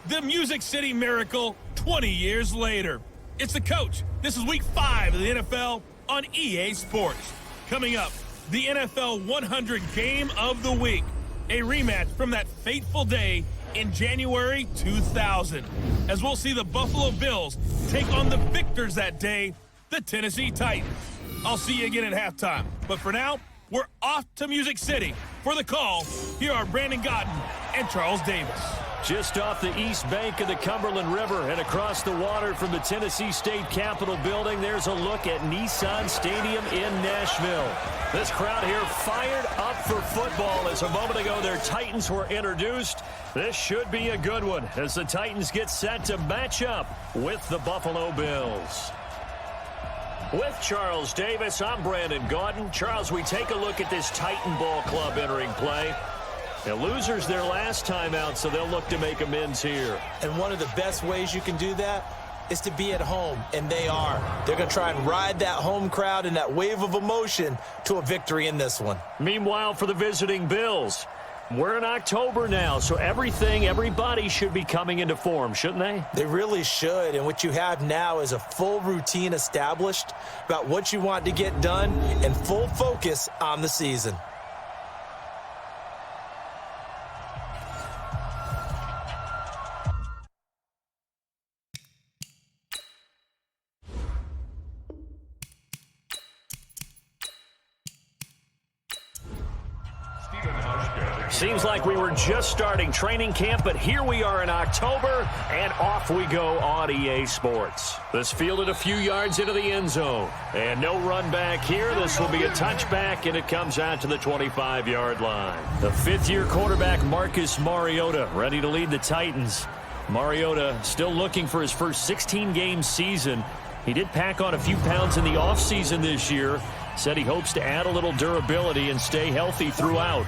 The Music City Miracle 20 years later. It's the coach. This is week 5 of the NFL on EA Sports. Coming up, the NFL 100 Game of the Week. A rematch from that fateful day in January 2000. As we'll see the Buffalo Bills take on the victors that day, the Tennessee Titans. I'll see you again at halftime. But for now, we're off to Music City. For the call, here are Brandon Godden and Charles Davis. Just off the east bank of the Cumberland River and across the water from the Tennessee State Capitol building, there's a look at Nissan Stadium in Nashville. This crowd here fired up for football as a moment ago their Titans were introduced. This should be a good one as the Titans get set to match up with the Buffalo Bills. With Charles Davis, I'm Brandon Gaudin. Charles, we take a look at this Titan Ball Club entering play. The losers their last time out, so they'll look to make amends here. And one of the best ways you can do that is to be at home, and they are. They're going to try and ride that home crowd and that wave of emotion to a victory in this one. Meanwhile, for the visiting Bills, we're in October now, so everybody should be coming into form, shouldn't they? They really should, and what you have now is a full routine established about what you want to get done and full focus on the season. Seems like we were just starting training camp, but here we are in October, and off we go on EA Sports. This fielded a few yards into the end zone, and no run back here. This will be a touchback, and it comes out to the 25-yard line. The fifth-year quarterback, Marcus Mariota, ready to lead the Titans. Mariota still looking for his first 16-game season. He did pack on a few pounds in the offseason this year. Said he hopes to add a little durability and stay healthy throughout.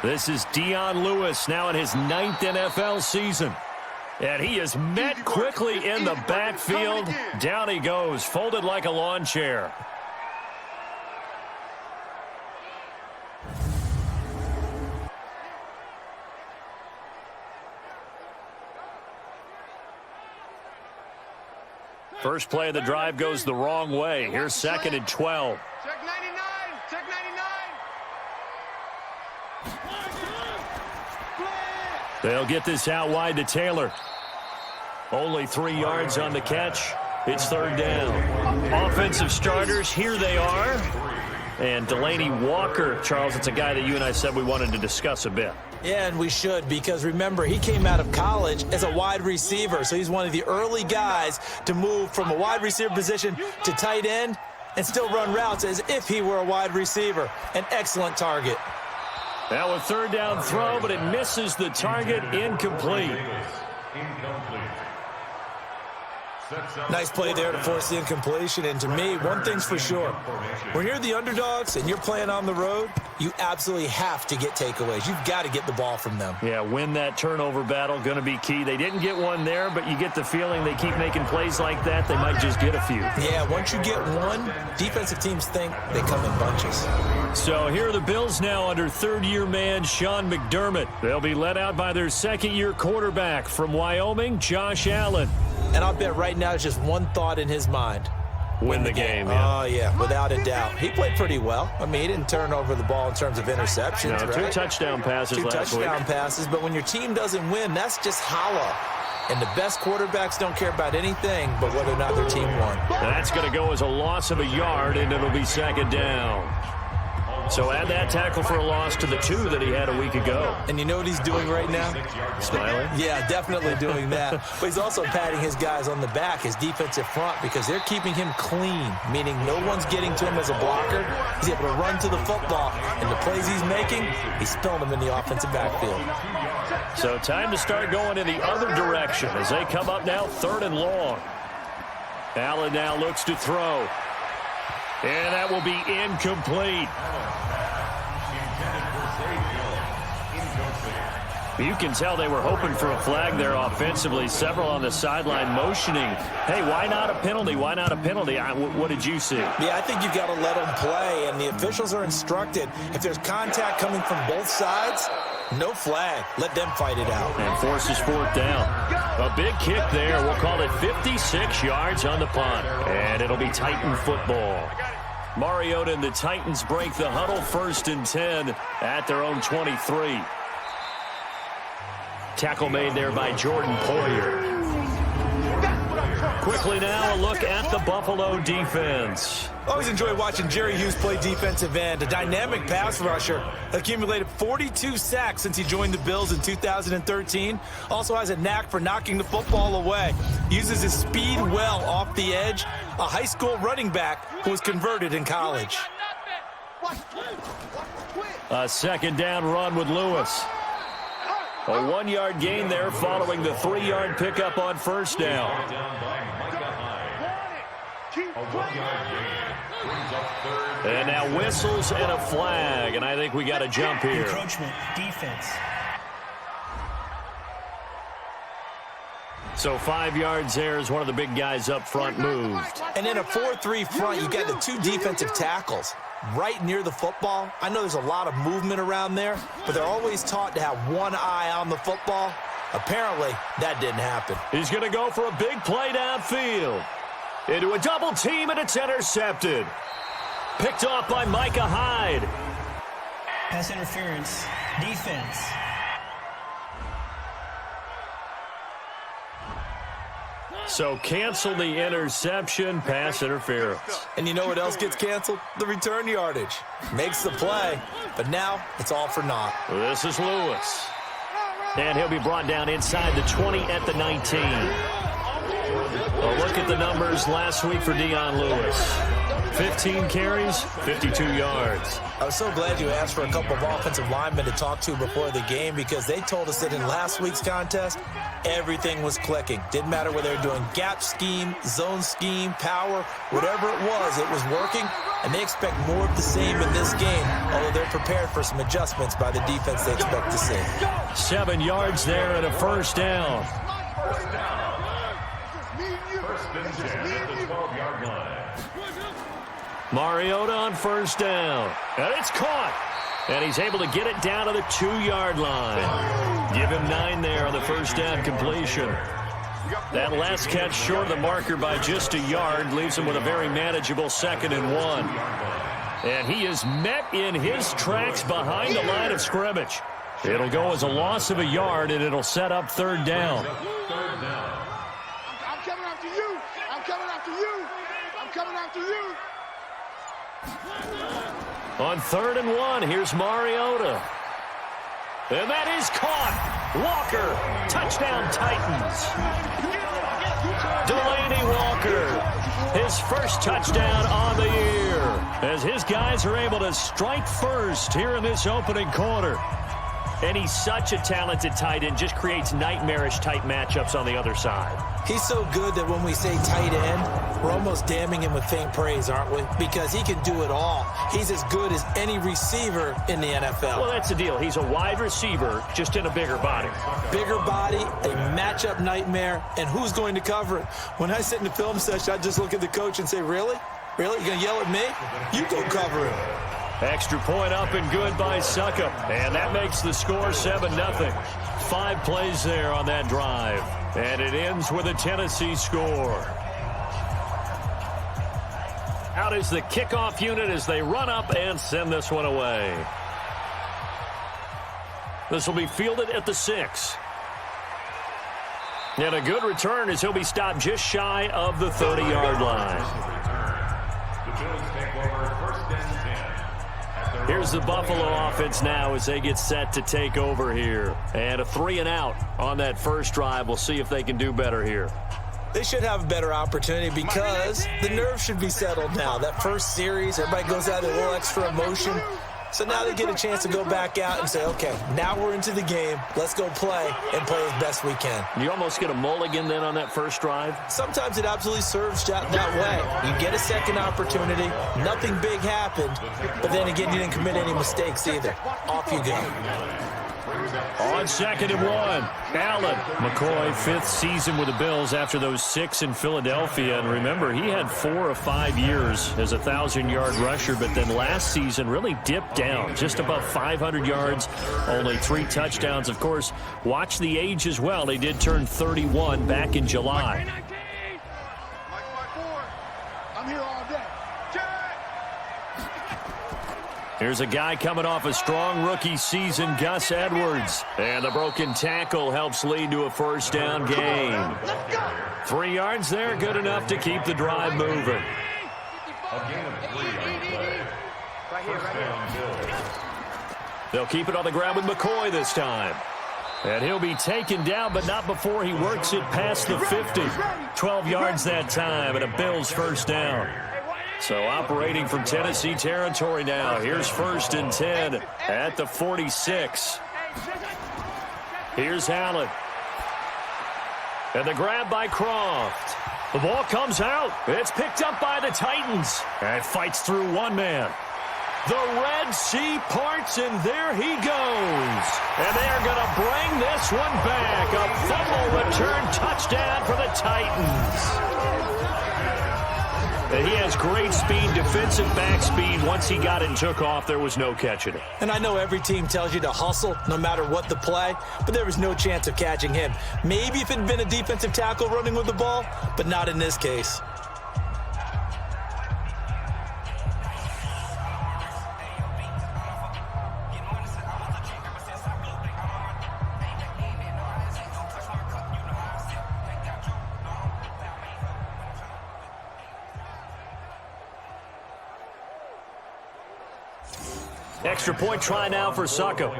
This is Dion Lewis now in his 9th NFL season. And he is met quickly in the backfield. Down he goes, folded like a lawn chair. First play of the drive goes the wrong way. Here's 2nd and 12. Check 99. Check 99. They'll get this out wide to Taylor. Only 3 yards on the catch. It's 3rd down. Offensive starters, here they are. And Delaney Walker, Charles, it's a guy that you and I said we wanted to discuss a bit. Yeah, and we should, because remember, he came out of college as a wide receiver, so he's one of the early guys to move from a wide receiver position to tight end and still run routes as if he were a wide receiver. An excellent target. Now a 3rd down throw, but it misses the target. Incomplete. Nice play there to force the incompletion. And to me, one thing's for sure. When you're the underdogs and you're playing on the road, you absolutely have to get takeaways. You've got to get the ball from them. Yeah, win that turnover battle, going to be key. They didn't get one there, but you get the feeling they keep making plays like that, they might just get a few. Yeah, once you get one, defensive teams think they come in bunches. So here are the Bills now under 3rd-year man Sean McDermott. They'll be led out by their 2nd-year quarterback from Wyoming, Josh Allen. And I'll bet right now it's just one thought in his mind. Win the game, yeah. Oh, yeah, without a doubt. He played pretty well. I mean, he didn't turn over the ball in terms of interceptions, no, right? 2 touchdown passes last week. 2 touchdown passes, but when your team doesn't win, that's just hollow. And the best quarterbacks don't care about anything but whether or not their team won. That's going to go as a loss of a yard, and it'll be 2nd down. So add that tackle for a loss to the 2 that he had a week ago. And you know what he's doing right now? Smiling? Yeah, definitely doing that. But he's also patting his guys on the back, his defensive front, because they're keeping him clean, meaning no one's getting to him as a blocker. He's able to run to the football, and the plays he's making, he's spilling them in the offensive backfield. So time to start going in the other direction as they come up now 3rd and long. Allen now looks to throw. And that will be incomplete. You can tell they were hoping for a flag there offensively. Several on the sideline motioning, hey, why not a penalty? Why not a penalty? What did you see? Yeah, I think you've got to let them play, and the officials are instructed. If there's contact coming from both sides, no flag. Let them fight it out. And forces fourth down. A big kick there. We'll call it 56 yards on the punt. And it'll be Titan football. Mariota and the Titans break the huddle, 1st and 10 at their own 23. Tackle made there by Jordan Poyer. Quickly now, a look at the Buffalo defense. Always enjoy watching Jerry Hughes play defensive end. A dynamic pass rusher. Accumulated 42 sacks since he joined the Bills in 2013. Also has a knack for knocking the football away. Uses his speed well off the edge. A high school running back who was converted in college. A 2nd down run with Lewis. A 1-yard gain there following the 3-yard pickup on 1st down. And now whistles and a flag, and I think we got a jump here. Encroachment, defense. So 5 yards there as one of the big guys up front moved. And in a 4-3 front, you got the 2 defensive tackles right near the football. I know there's a lot of movement around there, but they're always taught to have one eye on the football. Apparently, that didn't happen. He's going to go for a big play downfield. Into a double team, and it's intercepted. Picked off by Micah Hyde. Pass interference, defense. So cancel the interception, pass interference. And you know what else gets canceled? The return yardage. Makes the play, but now it's all for naught. This is Lewis. And he'll be brought down inside the 20 at the 19. A look at the numbers last week for Dion Lewis. 15 carries, 52 yards. I was so glad you asked for a couple of offensive linemen to talk to before the game because they told us that in last week's contest, everything was clicking. Didn't matter whether they were doing gap scheme, zone scheme, power, whatever it was working, and they expect more of the same in this game, although they're prepared for some adjustments by the defense they expect to see. 7 yards there and a 1st down. Mariota on 1st down. And it's caught. And he's able to get it down to the 2-yard line. Give him 9 there on the 1st down completion. That last catch short of the marker by just a yard leaves him with a very manageable 2nd and 1. And he is met in his tracks behind the line of scrimmage. It'll go as a loss of a yard, and it'll set up 3rd down. I'm coming after you. I'm coming after you. I'm coming after you. On 3rd and 1, here's Mariota. And that is caught. Walker, touchdown Titans. Delaney Walker, his first touchdown on the year, as his guys are able to strike first here in this opening quarter. And he's such a talented tight end, just creates nightmarish-type matchups on the other side. He's so good that when we say tight end, we're almost damning him with faint praise, aren't we? Because he can do it all. He's as good as any receiver in the NFL. Well, that's the deal. He's a wide receiver, just in a bigger body. Bigger body, a matchup nightmare, and who's going to cover it? When I sit in the film session, I just look at the coach and say, really? Really? You're going to yell at me? You go cover him. Extra point up and good by Succop. And that makes the score 7-0. 5 plays there on that drive. And it ends with a Tennessee score. Out is the kickoff unit as they run up and send this one away. This will be fielded at the 6. And a good return as he'll be stopped just shy of the 30-yard line. Here's the Buffalo offense now as they get set to take over here. And a 3-and-out on that first drive. We'll see if they can do better here. They should have a better opportunity because the nerves should be settled now. That first series, everybody goes out with a little extra emotion. So now they get a chance to go back out and say, okay, now we're into the game. Let's go play and play as best we can. You almost get a mulligan then on that first drive? Sometimes it absolutely serves that way. You get a second opportunity. Nothing big happened. But then again, you didn't commit any mistakes either. Off you go. On 2nd and 1, Allen. McCoy, 5th season with the Bills after those 6 in Philadelphia. And remember, he had 4 or 5 years as a 1,000-yard rusher, but then last season really dipped down, just above 500 yards, only 3 touchdowns. Of course, watch the age as well. They did turn 31 back in July. I'm here all day. Here's a guy coming off a strong rookie season, Gus Edwards. And the broken tackle helps lead to a first down gain. 3 yards there, good enough to keep the drive moving. They'll keep it on the ground with McCoy this time. And he'll be taken down, but not before he works it past the 50. 12 yards that time, and a Bills first down. So operating from Tennessee territory now. Here's 1st and 10 at the 46. Here's Allen. And the grab by Croft. The ball comes out. It's picked up by the Titans. And fights through one man. The Red Sea parts, and there he goes. And they're going to bring this one back. A fumble return touchdown for the Titans. And he has great speed, defensive back speed. Once he got it and took off, there was no catching it. And I know every team tells you to hustle no matter what the play, but there was no chance of catching him. Maybe if it had been a defensive tackle running with the ball, but not in this case. Extra point try now for Succo.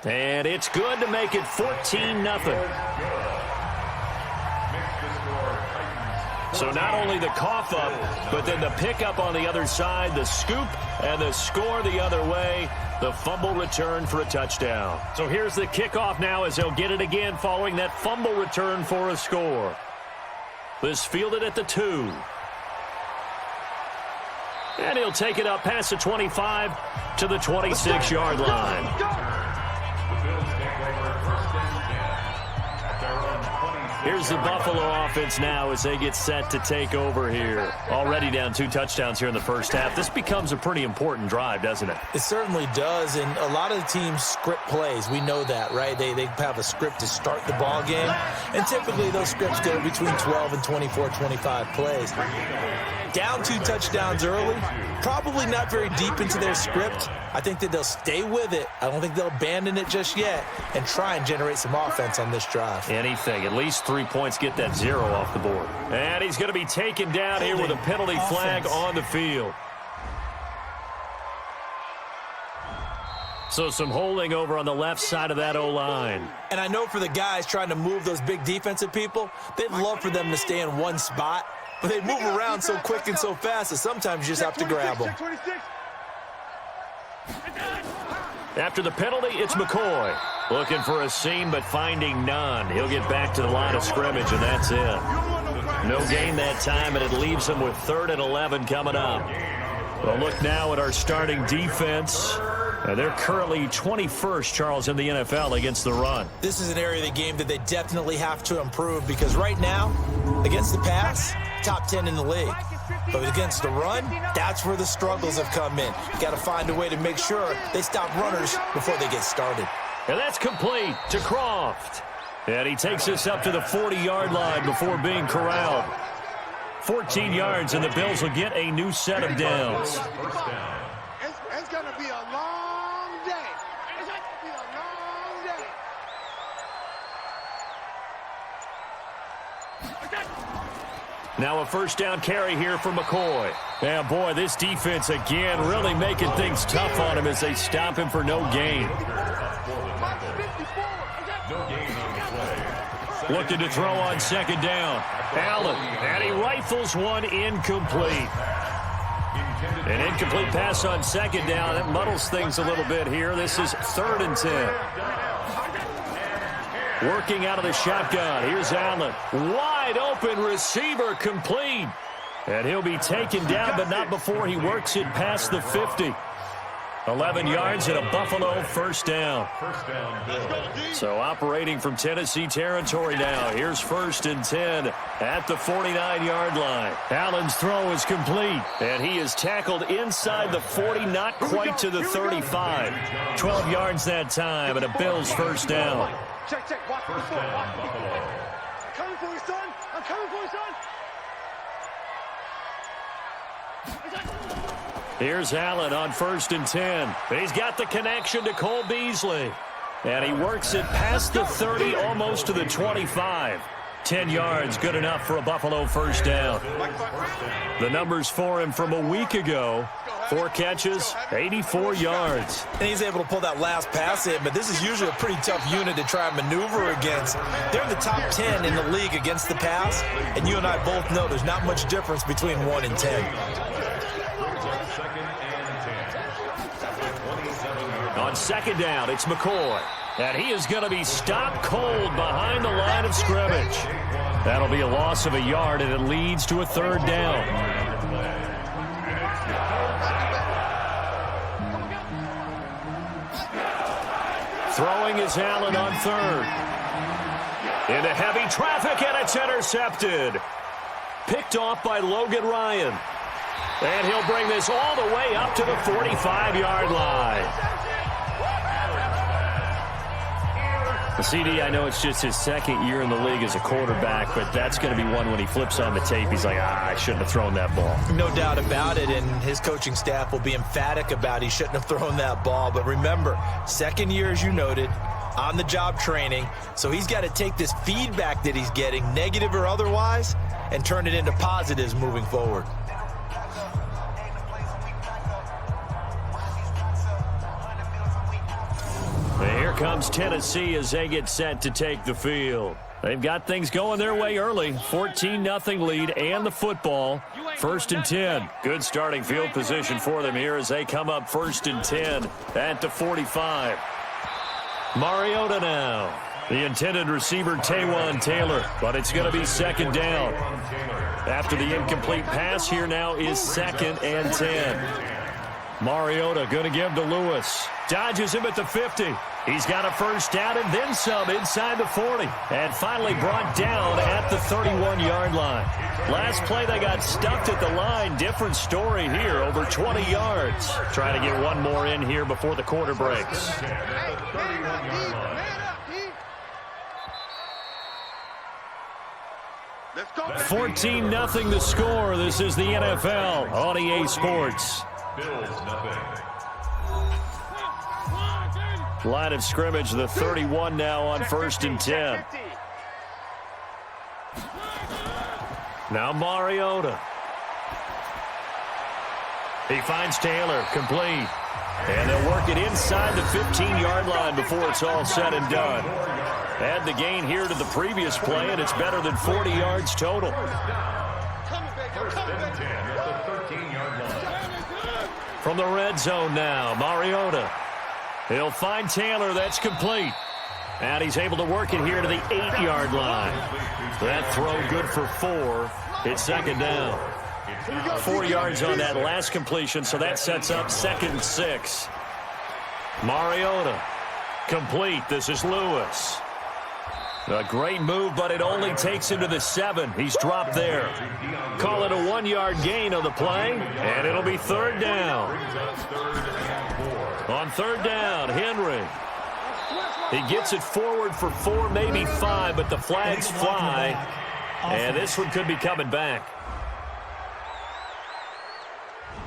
And it's good to make it 14-0. So not only the cough up, but then the pickup on the other side, the scoop, and the score the other way. The fumble return for a touchdown. So here's the kickoff now as they'll get it again following that fumble return for a score. This fielded at the 2. And he'll take it up past the 25 to the 26-yard line. Here's the Buffalo offense now as they get set to take over here. Already down 2 touchdowns here in the first half. This becomes a pretty important drive, doesn't it? It certainly does, and a lot of the teams script plays. We know that, right? They have a script to start the ball game, and typically those scripts go between 12 and 24, 25 plays. Down 2 touchdowns early, probably not very deep into their script. I think that they'll stay with it. I don't think they'll abandon it just yet and try and generate some offense on this drive. Anything. At least 3 points, get that 0 off the board. And he's going to be taken down here with a penalty flag on the field. So some holding over on the left side of that O-line. And I know for the guys trying to move those big defensive people, they'd love for them to stay in one spot. But they move around so quick and so fast that sometimes you just have to grab them. After the penalty, it's McCoy. Looking for a seam, but finding none. He'll get back to the line of scrimmage, and that's it. No gain that time, and it leaves him with 3rd and 11 coming up. Well, look now at our starting defense. They're currently 21st, Charles, in the NFL against the run. This is an area of the game that they definitely have to improve because right now, against the pass, top 10 in the league. But against the run, that's where the struggles have come in. Got to find a way to make sure they stop runners before they get started. And that's complete to Croft. And he takes us up to the 40-yard line before being corralled. 14 yards, and the Bills will get a new set of downs. It's going to be a long day. It's going to be a long day. Now a first down carry here for McCoy. Yeah, boy, this defense again really making things tough on him as they stop him for no gain. Looking to throw on 2nd down. Allen, and he rifles one incomplete. An incomplete pass on 2nd down. That muddles things a little bit here. This is 3rd and 10. Working out of the shotgun. Here's Allen. Wide open receiver complete. And he'll be taken down, but not before he works it past the 50. 11 yards and a Buffalo first down. So operating from Tennessee territory now. Here's 1st and 10 at the 49-yard line. Allen's throw is complete, and he is tackled inside the 40, not quite to the 35. 12 yards that time, and a Bills first down. Check. Watch the foot. I'm coming for you, son. I'm coming for you, son. Here's Allen on 1st and 10. He's got the connection to Cole Beasley. And he works it past the 30, almost to the 25. 10 yards, good enough for a Buffalo first down. The numbers for him from a week ago. 4 catches, 84 yards. And he's able to pull that last pass in, but this is usually a pretty tough unit to try and maneuver against. They're in the top 10 in the league against the pass, and you and I both know there's not much difference between 1 and 10. On 2nd down, it's McCoy. And he is going to be stopped cold behind the line of scrimmage. That'll be a loss of a yard, and it leads to a 3rd down. Throwing is Allen on 3rd. Into heavy traffic, and it's intercepted. Picked off by Logan Ryan. And he'll bring this all the way up to the 45-yard line. The CD, I know it's just his 2nd year in the league as a quarterback, but that's going to be one when he flips on the tape. He's like, I shouldn't have thrown that ball. No doubt about it, and his coaching staff will be emphatic about he shouldn't have thrown that ball. But remember, 2nd year, as you noted, on-the-job training, so he's got to take this feedback that he's getting, negative or otherwise, and turn it into positives moving forward. Here comes Tennessee as they get set to take the field. They've got things going their way early. 14-0 lead and the football. 1st and 10. Good starting field position for them here as they come up 1st and 10 at the 45. Mariota now. The intended receiver, Taywan Taylor, but it's going to be 2nd down. After the incomplete pass, here now is 2nd and 10. Mariota going to give to Lewis. Dodges him at the 50. He's got a 1st down and then some inside the 40. And finally brought down at the 31-yard line. Last play, they got stuffed at the line. Different story here, over 20 yards. Trying to get one more in here before the quarter breaks. 14-0 the score. This is the NFL on EA Sports. Line of scrimmage, the 31 now on 1st and 10. Now Mariota. He finds Taylor, complete. And they'll work it inside the 15-yard line before it's all said and done. Add the gain here to the previous play, and it's better than 40 yards total. From the red zone now, Mariota. He'll find Taylor. That's complete. And he's able to work it here to the 8-yard line. That throw good for 4. It's 2nd down. 4 yards on that last completion, so that sets up 2nd and 6. Mariota. Complete. This is Lewis. A great move, but it only takes him to the 7. He's dropped there. Call it a 1-yard gain on the play, and it'll be 3rd down. On 3rd down, Henry. He gets it forward for 4, maybe 5, but the flags fly, and this one could be coming back.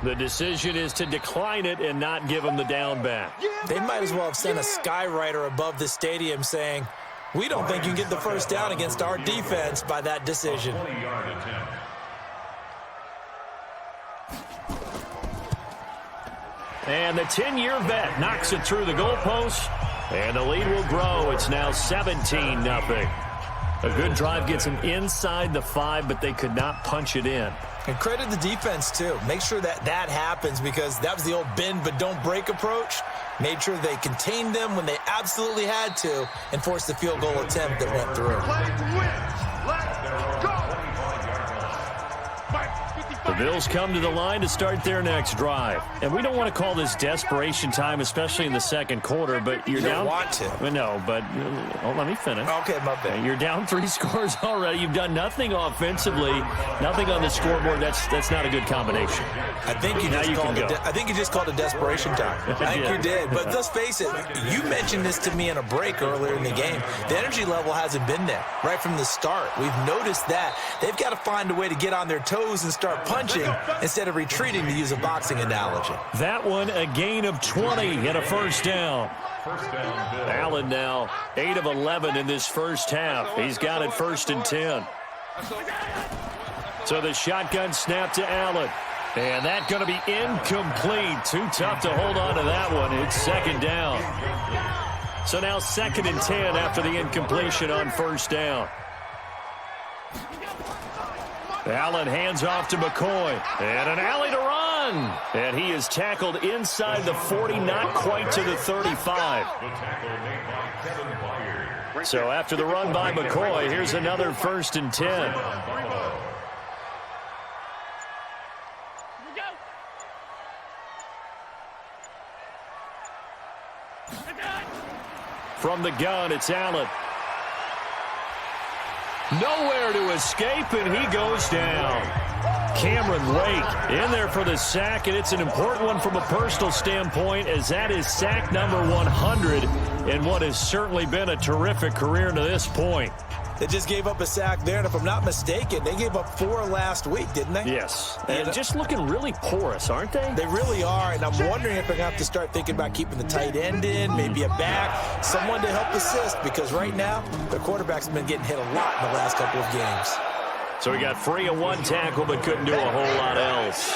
The decision is to decline it and not give him the down back. They might as well have sent a skywriter above the stadium saying, we don't think you can get the 1st down against our defense by that decision. And the 10-year vet knocks it through the goalpost, and the lead will grow. It's now 17-0. A good drive gets them inside the 5, but they could not punch it in. And credit the defense, too. Make sure that happens, because that was the old bend but don't break approach. Made sure they contained them when they absolutely had to and forced the field goal attempt that went through. Play to win. Let's go. Bills come to the line to start their next drive. And we don't want to call this desperation time, especially in the second quarter, but you're down. You want to. No, but let me finish. Okay, my bad. You're down 3 scores already. You've done nothing offensively, nothing on the scoreboard. That's not a good combination. I think you just called it desperation time. I think you did. But let's face it, you mentioned this to me in a break earlier in the game. The energy level hasn't been there right from the start. We've noticed that. They've got to find a way to get on their toes and start punching instead of retreating, to use a boxing analogy. That one, a gain of 20 and a first down. Allen now 8 of 11 in this first half. He's got it 1st and 10. So the shotgun snap to Allen. And that's going to be incomplete. Too tough to hold on to that one. It's 2nd down. So now 2nd and 10 after the incompletion on 1st down. Allen hands off to McCoy. And an alley to run. And he is tackled inside the 40, not quite to the 35. So after the run by McCoy, here's another 1st and 10. From the gun, it's Allen. Nowhere to escape, and he goes down. Cameron Wake in there for the sack, and it's an important one from a personal standpoint, as that is sack number 100 in what has certainly been a terrific career to this point. They just gave up a sack there, and if I'm not mistaken, they gave up 4 last week, didn't they? Yes. And just looking really porous, aren't they? They really are, and I'm wondering if they're going to have to start thinking about keeping the tight end in, maybe a back, someone to help assist, because right now, their quarterback's been getting hit a lot in the last couple of games. So he got free of 1 tackle, but couldn't do a whole lot else.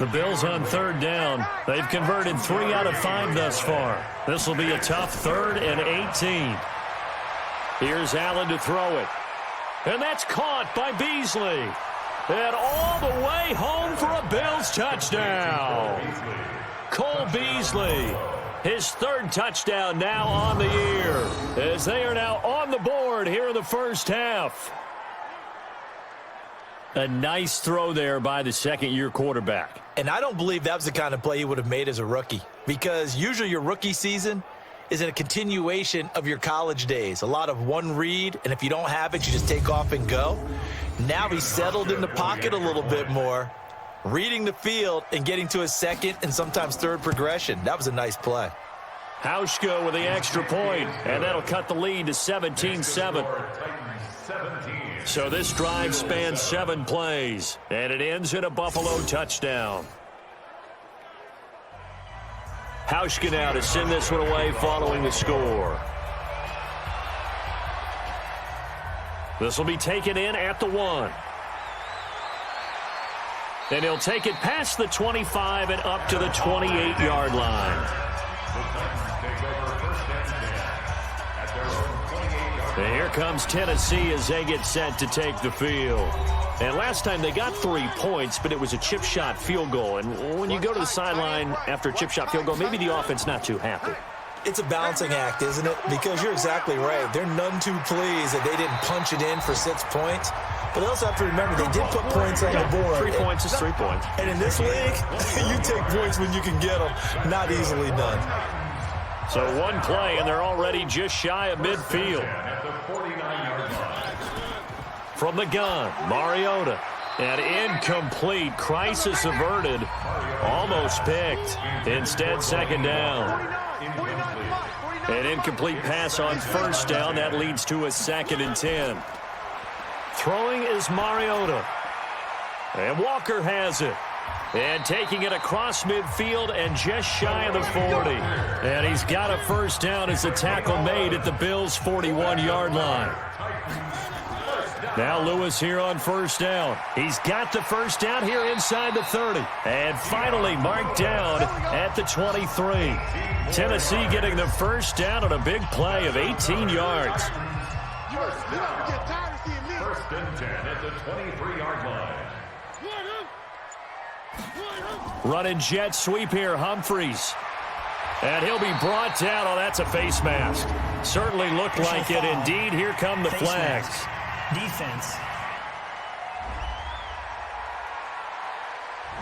The Bills on 3rd down. They've converted 3 out of 5 thus far. This will be a tough 3rd and 18. Here's Allen to throw it. And that's caught by Beasley. And all the way home for a Bills touchdown. Cole Beasley, his 3rd touchdown now on the year, as they are now on the board here in the first half. A nice throw there by the 2nd-year quarterback. And I don't believe that was the kind of play he would have made as a rookie, because usually your rookie season is a continuation of your college days. A lot of one read, and if you don't have it, you just take off and go. Now he's settled in the pocket a little bit more, reading the field and getting to his 2nd and sometimes 3rd progression. That was a nice play. Hauschka with the extra point, and that'll cut the lead to 17-7. So this drive spans 7 plays, and it ends in a Buffalo touchdown. Hauschka now to send this one away following the score. This will be taken in at the 1. And he'll take it past the 25 and up to the 28-yard line. And here comes Tennessee as they get set to take the field. And last time they got 3 points, but it was a chip shot field goal. And when you go to the sideline after a chip shot field goal, maybe the offense not too happy. It's a balancing act, isn't it? Because you're exactly right. They're none too pleased that they didn't punch it in for 6 points. But they also have to remember they did put points on the board. 3 points is 3 points. And in this league, you take points when you can get them. Not easily done. So 1 play, and they're already just shy of midfield. From the gun, Mariota. And incomplete. Crisis averted. Almost picked. Instead, 2nd down. An incomplete pass on 1st down. That leads to a 2nd and 10. Throwing is Mariota. And Walker has it. And taking it across midfield and just shy of the 40. And he's got a 1st down as the tackle made at the Bills' 41-yard line. Now Lewis here on 1st down. He's got the 1st down here inside the 30. And finally marked down at the 23. Tennessee getting the 1st down on a big play of 18 yards. 1st and 10 at the 23-yard line. Running jet sweep here, Humphreys. And he'll be brought down. Oh, that's a face mask. Certainly looked like it. Indeed, here come the flags. Defense.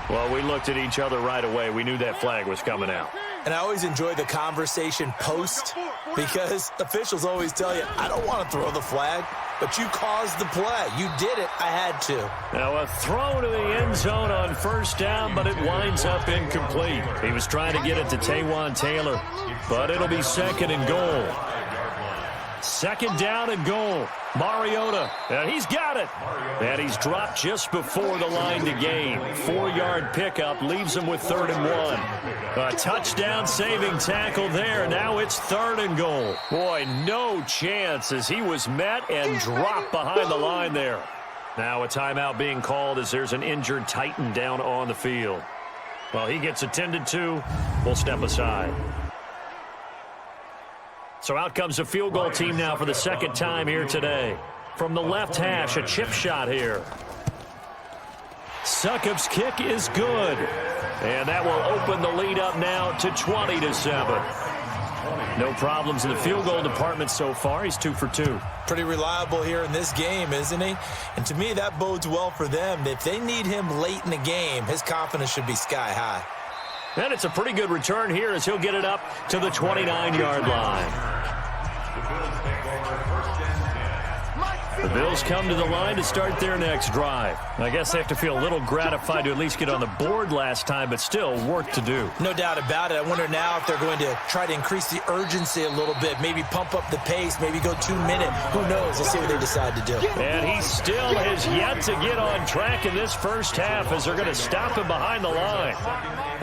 Well, we looked at each other right away. We knew that flag was coming out. And I always enjoy the conversation post because officials always tell you, I don't want to throw the flag, but you caused the play. You did it. I had to. Now a throw to the end zone on first down, but it winds up incomplete. He was trying to get it to Taywan Taylor, but it'll be second and goal. Second down and goal. Mariota, and he's got it. And he's dropped just before the line to gain. 4-yard pickup leaves him with 3rd and 1. A touchdown saving tackle there. Now it's 3rd and goal. Boy, no chance as he was met and dropped behind the line there. Now a timeout being called as there's an injured Titan down on the field. Well, he gets attended to. We'll step aside. So out comes the field goal team now for the second time here today. From the left hash, a chip shot here. Succop's kick is good. And that will open the lead up now to 20-7. No problems in the field goal department so far. He's 2 for 2. Pretty reliable here in this game, isn't he? And to me, that bodes well for them. If they need him late in the game, his confidence should be sky high. And it's a pretty good return here as he'll get it up to the 29-yard line. The Bills come to the line to start their next drive. I guess they have to feel a little gratified to at least get on the board last time, but still work to do. No doubt about it. I wonder now if they're going to try to increase the urgency a little bit, maybe pump up the pace, maybe go 2-minute. Who knows? We'll see what they decide to do. And he still has yet to get on track in this first half as they're going to stop him behind the line.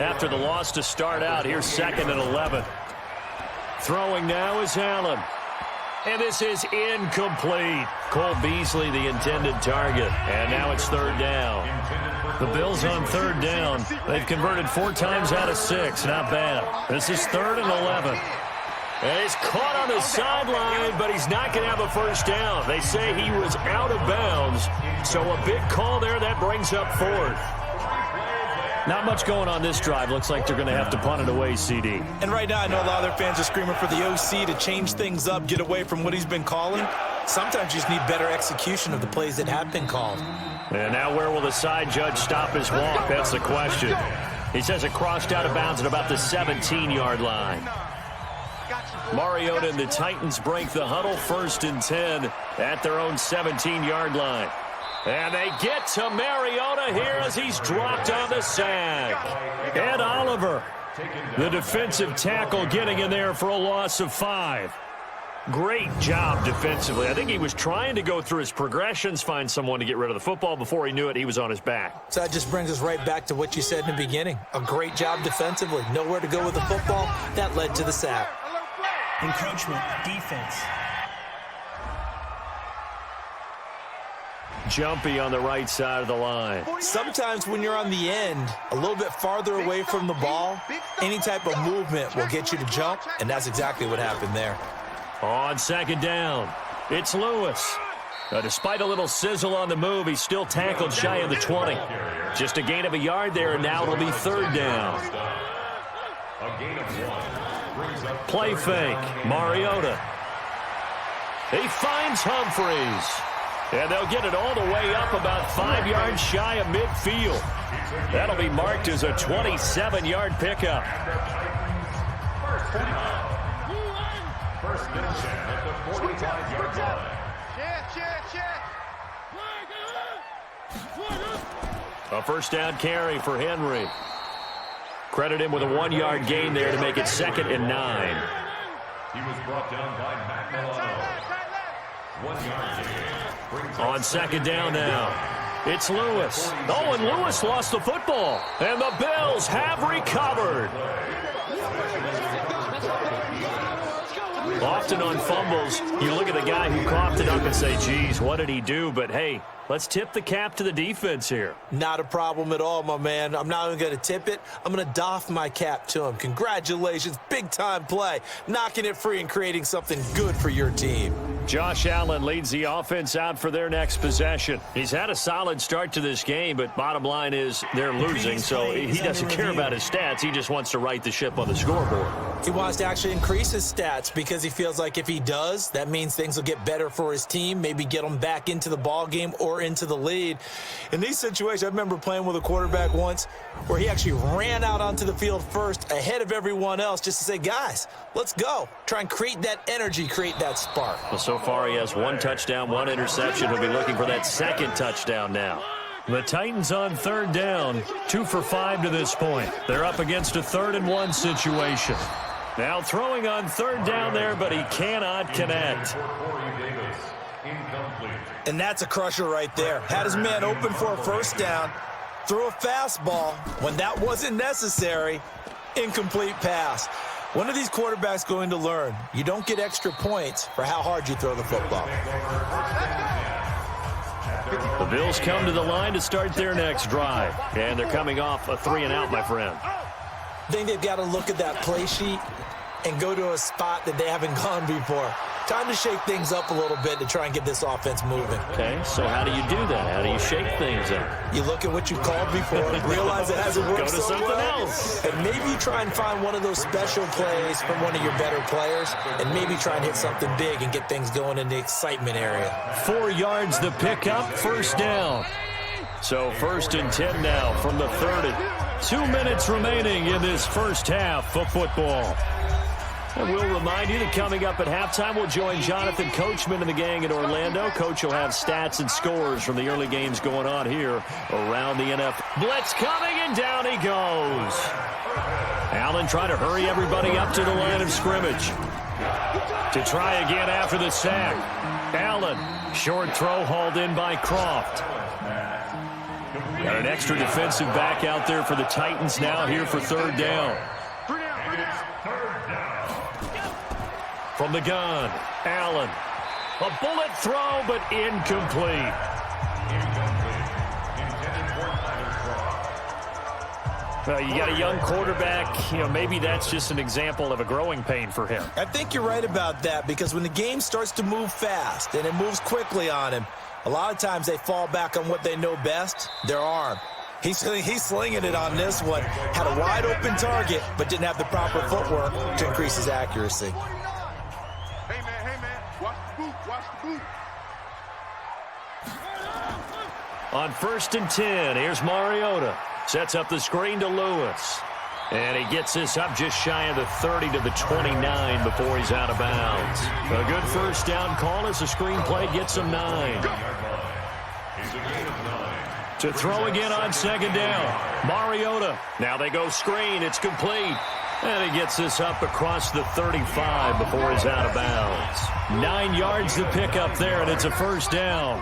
After the loss to start out, here's 2nd and 11. Throwing now is Allen. And this is incomplete. Cole Beasley, the intended target. And now it's 3rd down. The Bills on 3rd down. They've converted 4 times out of 6. Not bad. This is 3rd and 11. And he's caught on the sideline, but he's not going to have a first down. They say he was out of bounds. So a big call there. That brings up 4th. Not much going on this drive. Looks like they're going to have to punt it away, CD. And right now, I know a lot of their fans are screaming for the OC to change things up, get away from what he's been calling. Sometimes you just need better execution of the plays that have been called. And now where will the side judge stop his walk? That's the question. He says it crossed out of bounds at about the 17-yard line. Mariota and the Titans break the huddle, 1st and 10 at their own 17-yard line. And they get to Mariota here as he's dropped on the sack. Ed Oliver, the defensive tackle, getting in there for a loss of 5. Great job defensively. I think he was trying to go through his progressions, find someone to get rid of the football. Before he knew it, he was on his back. So that just brings us right back to what you said in the beginning. A great job defensively. Nowhere to go with the football. That led to the sack. Encroachment, defense. Jumpy on the right side of the line. Sometimes when you're on the end, a little bit farther away from the ball, any type of movement will get you to jump, and that's exactly what happened there. On 2nd down, it's Lewis. Despite a little sizzle on the move, he's still tackled shy of the 20. Just a gain of a yard there, and now it'll be 3rd down. Play fake, Mariota. He finds Humphreys. And they'll get it all the way up about 5 yards shy of midfield. That'll be marked as a 27-yard pickup. First and 10 at the 45-yard line. A first down carry for Henry. Credit him with a 1-yard gain there to make it 2nd and 9. He was brought down by Matt Milano. 1-yard gain. On 2nd down now, it's Lewis. Oh, and Lewis lost the football. And the Bills have recovered. Often on fumbles, you look at the guy who coughed it up and say, geez, what did he do? But, hey, let's tip the cap to the defense here. Not a problem at all, my man. I'm not even going to tip it. I'm going to doff my cap to him. Congratulations. Big-time play. Knocking it free and creating something good for your team. Josh Allen leads the offense out for their next possession. He's had a solid start to this game, but bottom line is they're losing, so he doesn't care about his stats. He just wants to right the ship on the scoreboard. He wants to actually increase his stats because he feels like if he does, that means things will get better for his team, maybe get them back into the ball game or score into the lead. In these situations, I remember playing with a quarterback once where he actually ran out onto the field first ahead of everyone else just to say, guys, let's go. Try and create that energy, create that spark. Well, so far he has 1 touchdown, 1 interception. He'll be looking for that 2nd touchdown now. The Titans on 3rd down, 2 for 5 to this point. They're up against a 3rd and 1 situation. Now throwing on 3rd down there, but he cannot connect. And that's a crusher right there. Had his man open for a 1st down, threw a fastball when that wasn't necessary, incomplete pass. When are these quarterbacks going to learn? You don't get extra points for how hard you throw the football. The Bills come to the line to start their next drive. And they're coming off a 3-and-out, my friend. I think they've got to look at that play sheet and go to a spot that they haven't gone before. Time to shake things up a little bit to try and get this offense moving. Okay, so how do you do that? How do you shake things up? You look at what you called before, realize it hasn't worked Go to so something well, else. and maybe you try and find one of those special plays from one of your better players, and maybe try and hit something big and get things going in the excitement area. 4 yards the pickup, 1st down. So 1st and 10 now from the 30. 2 minutes remaining in this first half of football. And we'll remind you that coming up at halftime, we'll join Jonathan Coachman and the gang in Orlando. Coach will have stats and scores from the early games going on here around the NFL. Blitz coming, and down he goes. Allen trying to hurry everybody up to the line of scrimmage. To try again after the sack. Allen, short throw hauled in by Croft. Got an extra defensive back out there for the Titans now here for 3rd down. From the gun, Allen. A bullet throw, but incomplete. Well, you got a young quarterback. Maybe that's just an example of a growing pain for him. I think you're right about that, because when the game starts to move fast and it moves quickly on him, a lot of times they fall back on what they know best, their arm. He's slinging it on this one. Had a wide open target, but didn't have the proper footwork to increase his accuracy. Hey, man, watch the boot, watch the boot. On 1st and 10, here's Mariota. Sets up the screen to Lewis. And he gets this up just shy of the 30 to the 29 before he's out of bounds. A good 1st down call as the screen play gets him 9. To throw again on 2nd down. Mariota. Now they go screen. It's complete. And he gets this up across the 35 before he's out of bounds. 9 yards to pick up there, and it's a 1st down.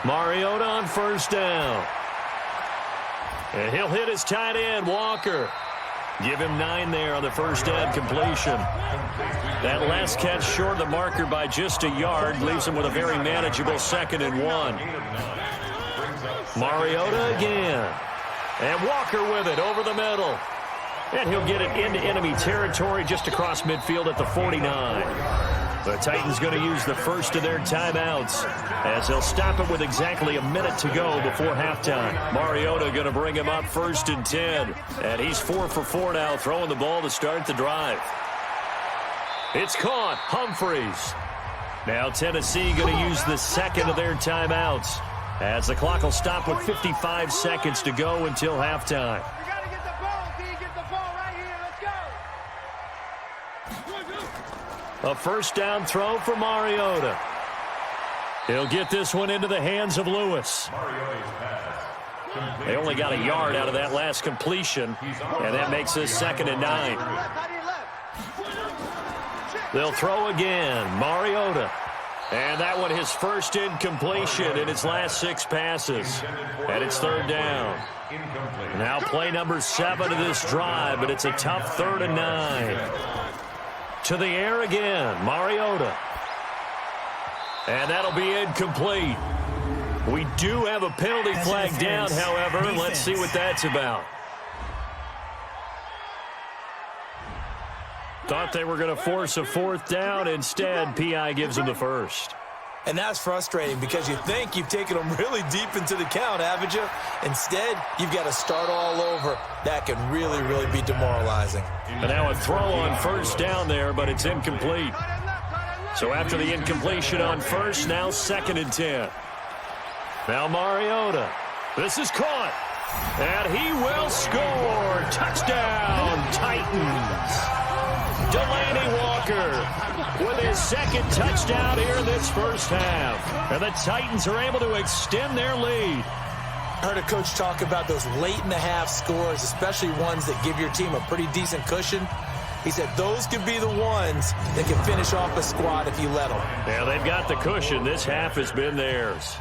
Mariota on 1st down. And he'll hit his tight end, Walker. Give him 9 there on the 1st down completion. That last catch short of the marker by just a yard leaves him with a very manageable 2nd and 1. Mariota again. And Walker with it over the middle. And he'll get it into enemy territory just across midfield at the 49. The Titans going to use the first of their timeouts as they'll stop it with exactly a minute to go before halftime. Mariota going to bring him up 1st and 10. And he's 4 for 4 now, throwing the ball to start the drive. It's caught. Humphreys. Now Tennessee going to use the 2nd of their timeouts as the clock will stop with 55 seconds to go until halftime. We got to get the ball, D. Get the ball right here. Let's go. A 1st down throw for Mariota. He'll get this one into the hands of Lewis. They only got a yard out of that last completion, and that makes this 2nd and 9. They'll throw again. Mariota. And that one his first incompletion in his last 6 passes. And it's 3rd down. Now play number 7 of this drive, but it's a tough 3rd and 9. To the air again, Mariota. And that'll be incomplete. We do have a penalty flag down, however. Let's see what that's about. Thought they were going to force a 4th down. Instead, P.I. gives him the first. And that's frustrating because you think you've taken them really deep into the count, haven't you? Instead, you've got to start all over. That can really, really be demoralizing. And now a throw on 1st down there, but it's incomplete. So after the incompletion on first, now 2nd and 10. Now Mariota. This is caught. And he will score. Touchdown, Titans. Delaney Walker with his 2nd touchdown here in this first half. And the Titans are able to extend their lead. I heard a coach talk about those late-in-the-half scores, especially ones that give your team a pretty decent cushion. He said those could be the ones that can finish off a squad if you let them. Yeah, they've got the cushion. This half has been theirs.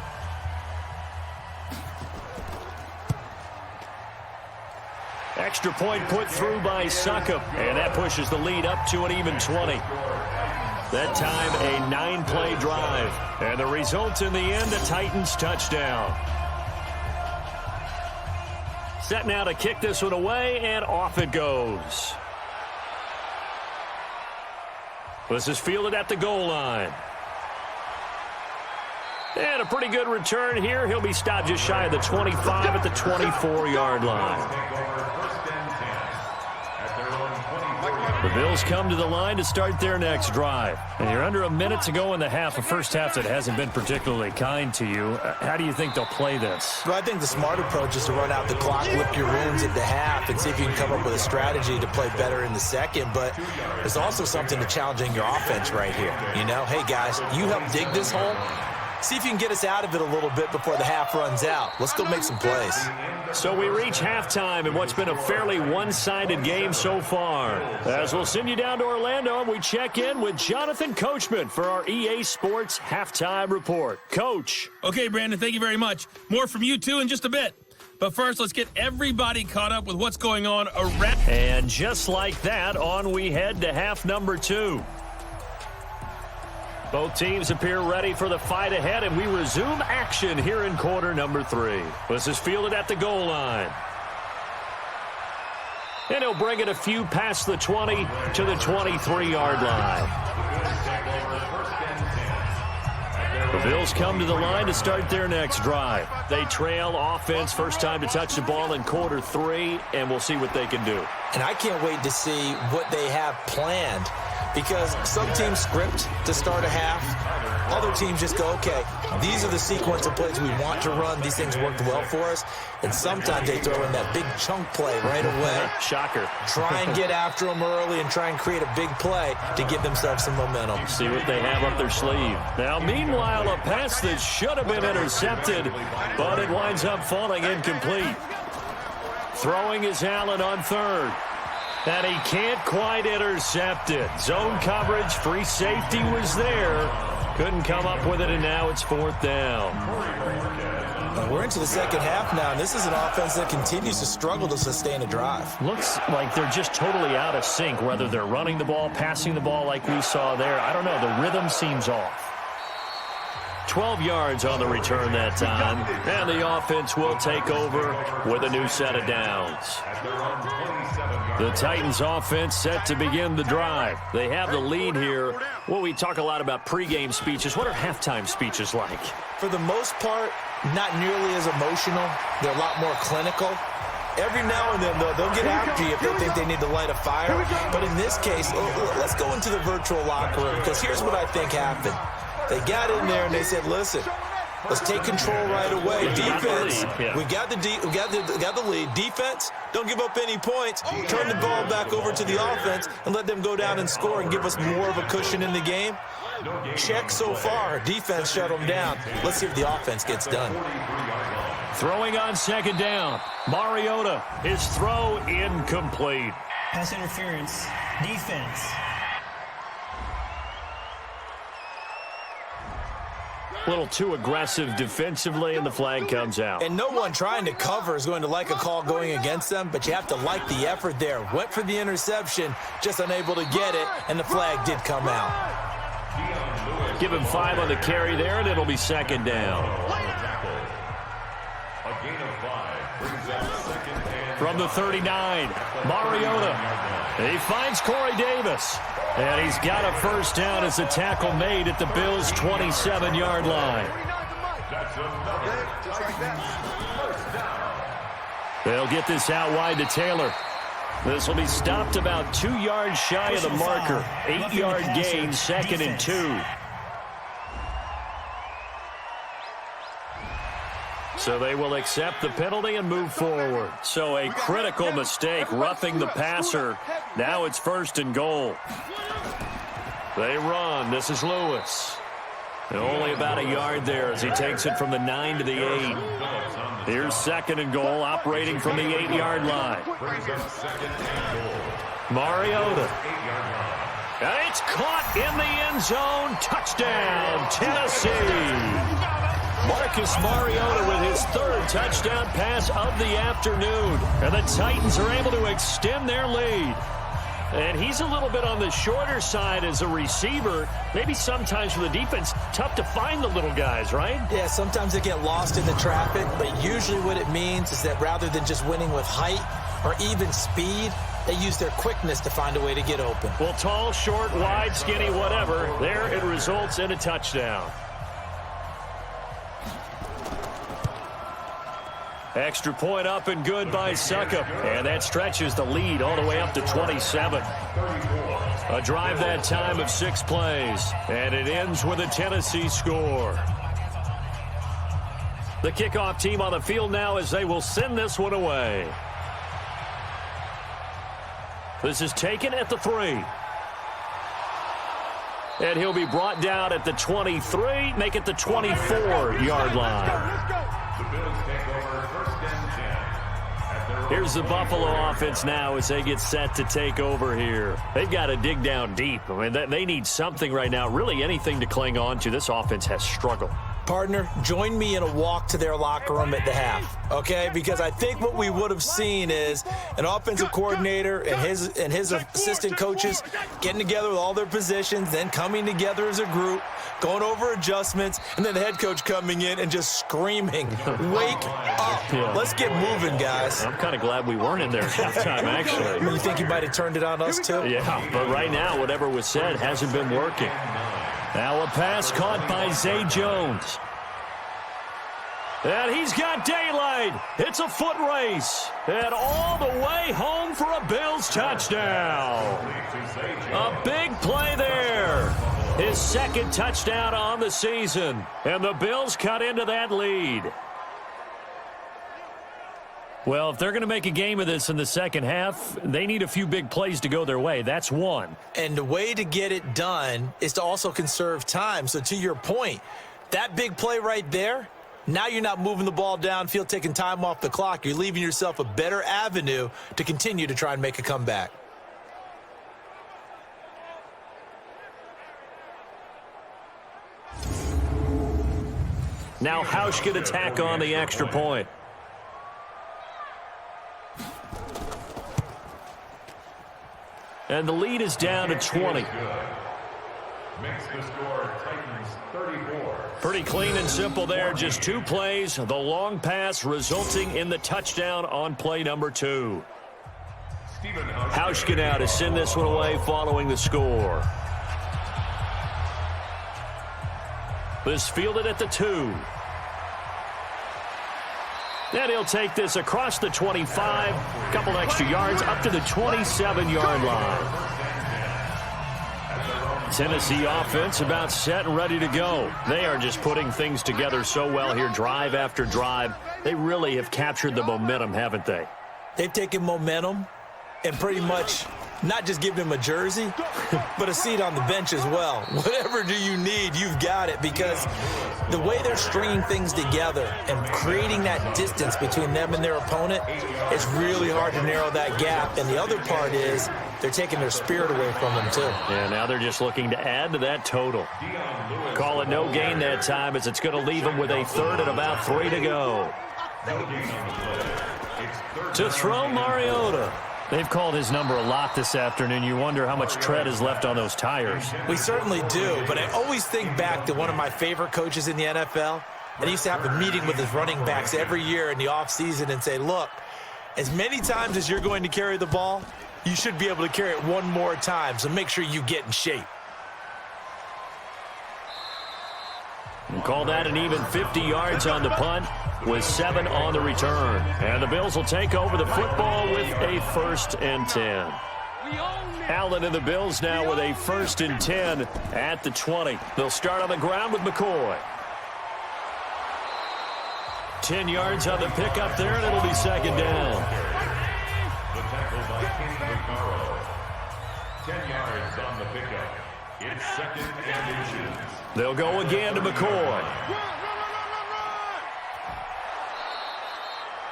Extra point put through by Succop, and that pushes the lead up to an even 20. That time, a 9-play drive. And the result in the end, a Titans touchdown. Set now to kick this one away, and off it goes. This is fielded at the goal line. And a pretty good return here. He'll be stopped just shy of the 25 at the 24-yard line. The Bills come to the line to start their next drive. And you're under a minute to go in the half, a first half that hasn't been particularly kind to you. How do you think they'll play this? Well, I think the smart approach is to run out the clock, lick your wounds at the half, and see if you can come up with a strategy to play better in the second. But there's also something to challenging your offense right here. You know, hey, guys, you help dig this hole. See if you can get us out of it a little bit before the half runs out. Let's go make some plays. So we reach halftime in what's been a fairly one-sided game so far. As we'll send you down to Orlando, and we check in with Jonathan Coachman for our EA Sports Halftime Report. Coach. Okay, Brandon, thank you very much. More from you, too, in just a bit. But first, let's get everybody caught up with what's going on around. And just like that, on we head to half number 2. Both teams appear ready for the fight ahead, and we resume action here in quarter number 3. This is fielded at the goal line. And he'll bring it a few past the 20 to the 23-yard line. The Bills come to the line to start their next drive. They trail offense, first time to touch the ball in quarter 3, and we'll see what they can do. And I can't wait to see what they have planned. Because some teams script to start a half. Other teams just go, okay, these are the sequence of plays we want to run. These things worked well for us. And sometimes they throw in that big chunk play right away. Shocker. Try and get after them early and try and create a big play to give themselves some momentum. See what they have up their sleeve. Now, meanwhile, a pass that should have been intercepted, but it winds up falling incomplete. Throwing is Allen on third. And he can't quite intercept it. Zone coverage, free safety was there. Couldn't come up with it, and now it's 4th down. We're into the second half now, and this is an offense that continues to struggle to sustain a drive. Looks like they're just totally out of sync, whether they're running the ball, passing the ball like we saw there. I don't know. The rhythm seems off. 12 yards on the return that time, and the offense will take over with a new set of downs. The Titans offense set to begin the drive. They have the lead here. Well, we talk a lot about pregame speeches. What are halftime speeches like? For the most part, not nearly as emotional. They're a lot more clinical. Every now and then, though, they'll get after you if they think they need to light a fire. But in this case, let's go into the virtual locker room, because here's what I think happened. They got in there and they said, listen, let's take control right away. Defense, we got the lead. Defense, don't give up any points. Turn the ball back over to the offense and let them go down and score and give us more of a cushion in the game. Check so far. Defense shut them down. Let's see if the offense gets done. Throwing on second down. Mariota, his throw incomplete. Pass interference. Defense. A little too aggressive defensively, and the flag comes out. And no one trying to cover is going to like a call going against them, but you have to like the effort there. Went for the interception, just unable to get it, and the flag did come out. Give him 5 on the carry there, and it'll be second down. From the 39, Mariota. He finds Corey Davis. And he's got a first down as the tackle made at the Bills' 27-yard line. They'll get this out wide to Taylor. This will be stopped about 2 yards shy of the marker. 8-yard gain, 2nd and 2. So they will accept the penalty and move forward. So a critical mistake, roughing the passer. Now it's 1st and goal. They run. This is Lewis. And only about a yard there as he takes it from the 9 to the 8. Here's 2nd and goal, operating from the 8-yard line. Mariota. And it's caught in the end zone. Touchdown, Tennessee. Marcus Mariota with his 3rd touchdown pass of the afternoon. And the Titans are able to extend their lead. And he's a little bit on the shorter side as a receiver. Maybe sometimes for the defense, tough to find the little guys, right? Yeah, sometimes they get lost in the traffic, but usually what it means is that rather than just winning with height or even speed, they use their quickness to find a way to get open. Well, tall, short, wide, skinny, whatever, there it results in a touchdown. Extra point up and good by Succop. And that stretches the lead all the way up to 27. A drive that time of 6 plays. And it ends with a Tennessee score. The kickoff team on the field now as they will send this one away. This is taken at the 3. And he'll be brought down at the 23, make it the 24-yard line. Here's the Buffalo offense now as they get set to take over here. They've got to dig down deep. I mean, they need something right now, really anything to cling on to. This offense has struggled. Partner, join me in a walk to their locker room at the half, okay? Because I think what we would have seen is an offensive coordinator and his assistant coaches getting together with all their positions, then coming together as a group, going over adjustments, and then the head coach coming in and just screaming, "Wake up. Yeah. Let's get moving, guys." I'm kind of glad we weren't in there at halftime, actually. You think you might have turned it on us, too? Yeah, but right now, whatever was said hasn't been working. Now a pass caught by Zay Jones. And he's got daylight. It's a foot race. And all the way home for a Bills touchdown. A big play there. His 2nd touchdown on the season. And the Bills cut into that lead. Well, if they're going to make a game of this in the 2nd half, they need a few big plays to go their way. That's one. And the way to get it done is to also conserve time. So to your point, that big play right there, now you're not moving the ball downfield, taking time off the clock. You're leaving yourself a better avenue to continue to try and make a comeback. Now Hausch can attack on the extra point. And the lead is down to 20. Makes the score Titans 34. Pretty clean and simple there. Just 2 plays. The long pass resulting in the touchdown on play number 2. Hauschka now to send this one away following the score. This fielded at the 2. And he'll take this across the 25, a couple extra yards, up to the 27-yard line. Tennessee offense about set and ready to go. They are just putting things together so well here, drive after drive. They really have captured the momentum, haven't they? They've taken momentum and pretty much not just given him a jersey, but a seat on the bench as well. Whatever do you need, you've got it, because the way they're stringing things together and creating that distance between them and their opponent, it's really hard to narrow that gap. And the other part is they're taking their spirit away from them, too. Yeah, now they're just looking to add to that total. Call it no gain that time as it's going to leave them with a 3rd and about 3 to go. To throw Mariota. They've called his number a lot this afternoon. You wonder how much tread is left on those tires. We certainly do, but I always think back to one of my favorite coaches in the NFL. And he used to have a meeting with his running backs every year in the offseason and say, look, as many times as you're going to carry the ball, you should be able to carry it one more time, so make sure you get in shape. call that an even 50 yards on the punt with 7 on the return. And the Bills will take over the football with a 1st and 10. Allen and the Bills now with a 1st and 10 at the 20. They'll start on the ground with McCoy. 10 yards on the pickup there, and it'll be 2nd down. The tackle by Kenny Vaccaro. 10 yards on the pickup. It's 2nd and inches. They'll go again to McCoy.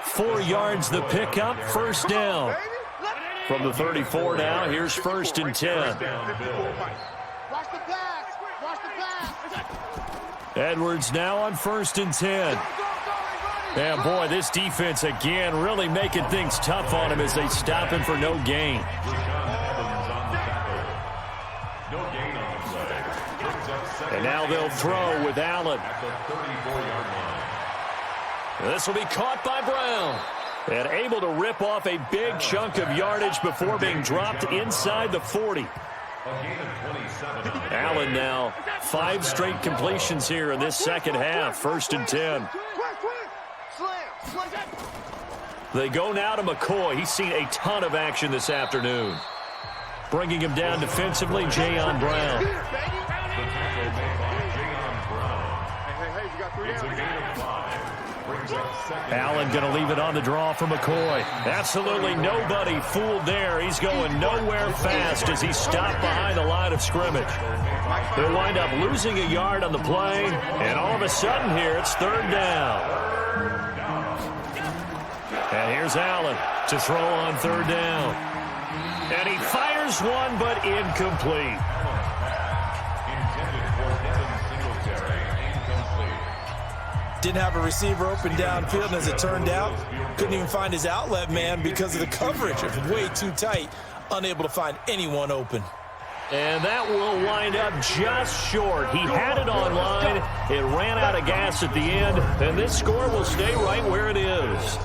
4 yards the pickup, 1st down. From the 34 now, here's 1st and 10. Watch the pass. Watch the pass. Edwards now on 1st and 10. And boy, this defense again really making things tough on him as they stop him for no gain. And now they'll throw with Allen. This will be caught by Brown. And able to rip off a big chunk of yardage before being dropped inside the 40. Allen now 5 straight completions here in this 2nd half. 1st and 10. They go now to McCoy. He's seen a ton of action this afternoon. Bringing him down defensively, Jayon Brown. Allen going to leave it on the draw for McCoy. Absolutely nobody fooled there. He's going nowhere fast as he's stopped behind the line of scrimmage. They'll wind up losing a yard on the play, and all of a sudden here it's 3rd down. And here's Allen to throw on 3rd down. And he fires one, but incomplete. Didn't have a receiver open downfield, and as it turned out, couldn't even find his outlet man because of the coverage. It was way too tight, unable to find anyone open. And that will wind up just short. He had it on line. It ran out of gas at the end, and this score will stay right where it is.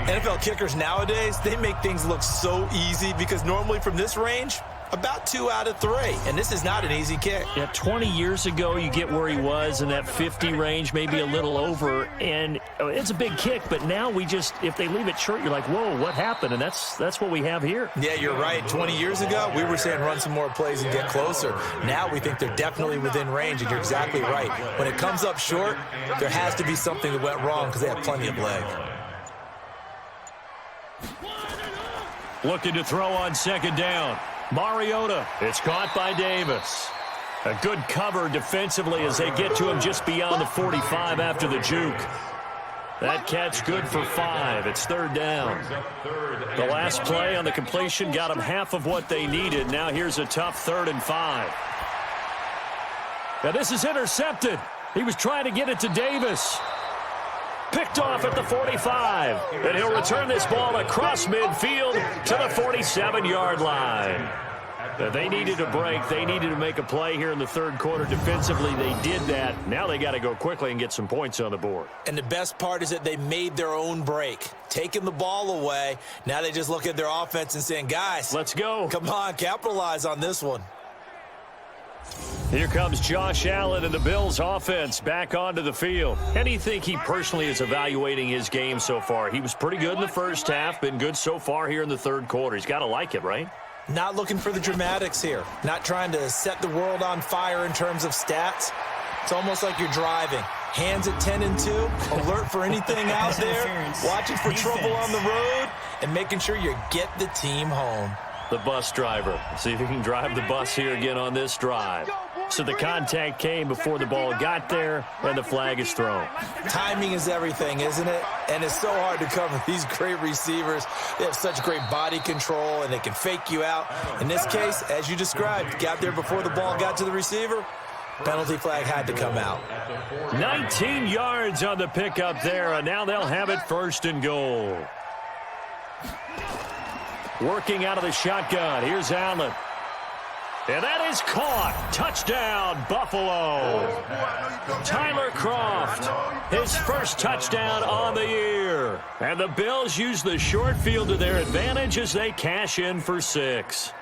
NFL kickers nowadays, they make things look so easy because normally from this range, about 2 out of 3, and this is not an easy kick. Yeah, 20 years ago, you get where he was in that 50 range, maybe a little over, and it's a big kick, but now we just, if they leave it short, you're like, whoa, what happened? And that's what we have here. Yeah, you're right. 20 years ago, we were saying run some more plays and get closer. Now we think they're definitely within range, and you're exactly right. When it comes up short, there has to be something that went wrong because they have plenty of leg. Looking to throw on 2nd down. Mariota. It's caught by Davis. A good cover defensively as they get to him just beyond the 45 after the juke. That catch good for 5. It's 3rd down. The last play on the completion got them half of what they needed. Now here's a tough 3rd and 5. Now this is intercepted. He was trying to get it to Davis. Picked off at the 45. And he'll return this ball across midfield to the 47-yard line. They needed a break. They needed to make a play here in the 3rd quarter. Defensively, they did that. Now they got to go quickly and get some points on the board. And the best part is that they made their own break. Taking the ball away. Now they just look at their offense and saying, guys, let's go. Come on, capitalize on this one. Here comes Josh Allen and the Bills offense back onto the field. How do you think he personally is evaluating his game so far? He was pretty good in the 1st half, been good so far here in the 3rd quarter. He's got to like it, right? Not looking for the dramatics here. Not trying to set the world on fire in terms of stats. It's almost like you're driving. Hands at 10 and 2, alert for anything out there, watching for trouble on the road, and making sure you get the team home. The bus driver. See if he can drive the bus here again on this drive. So the contact came before the ball got there, and the flag is thrown. Timing is everything, isn't it? And it's so hard to cover these great receivers. They have such great body control, and they can fake you out. In this case, as you described, got there before the ball got to the receiver. Penalty flag had to come out. 19 yards on the pickup there, and now they'll have it 1st and goal. Working out of the shotgun. Here's Allen. And that is caught. Touchdown, Buffalo. Tyler Kroft, his 1st touchdown on the year. And the Bills use the short field to their advantage as they cash in for 6.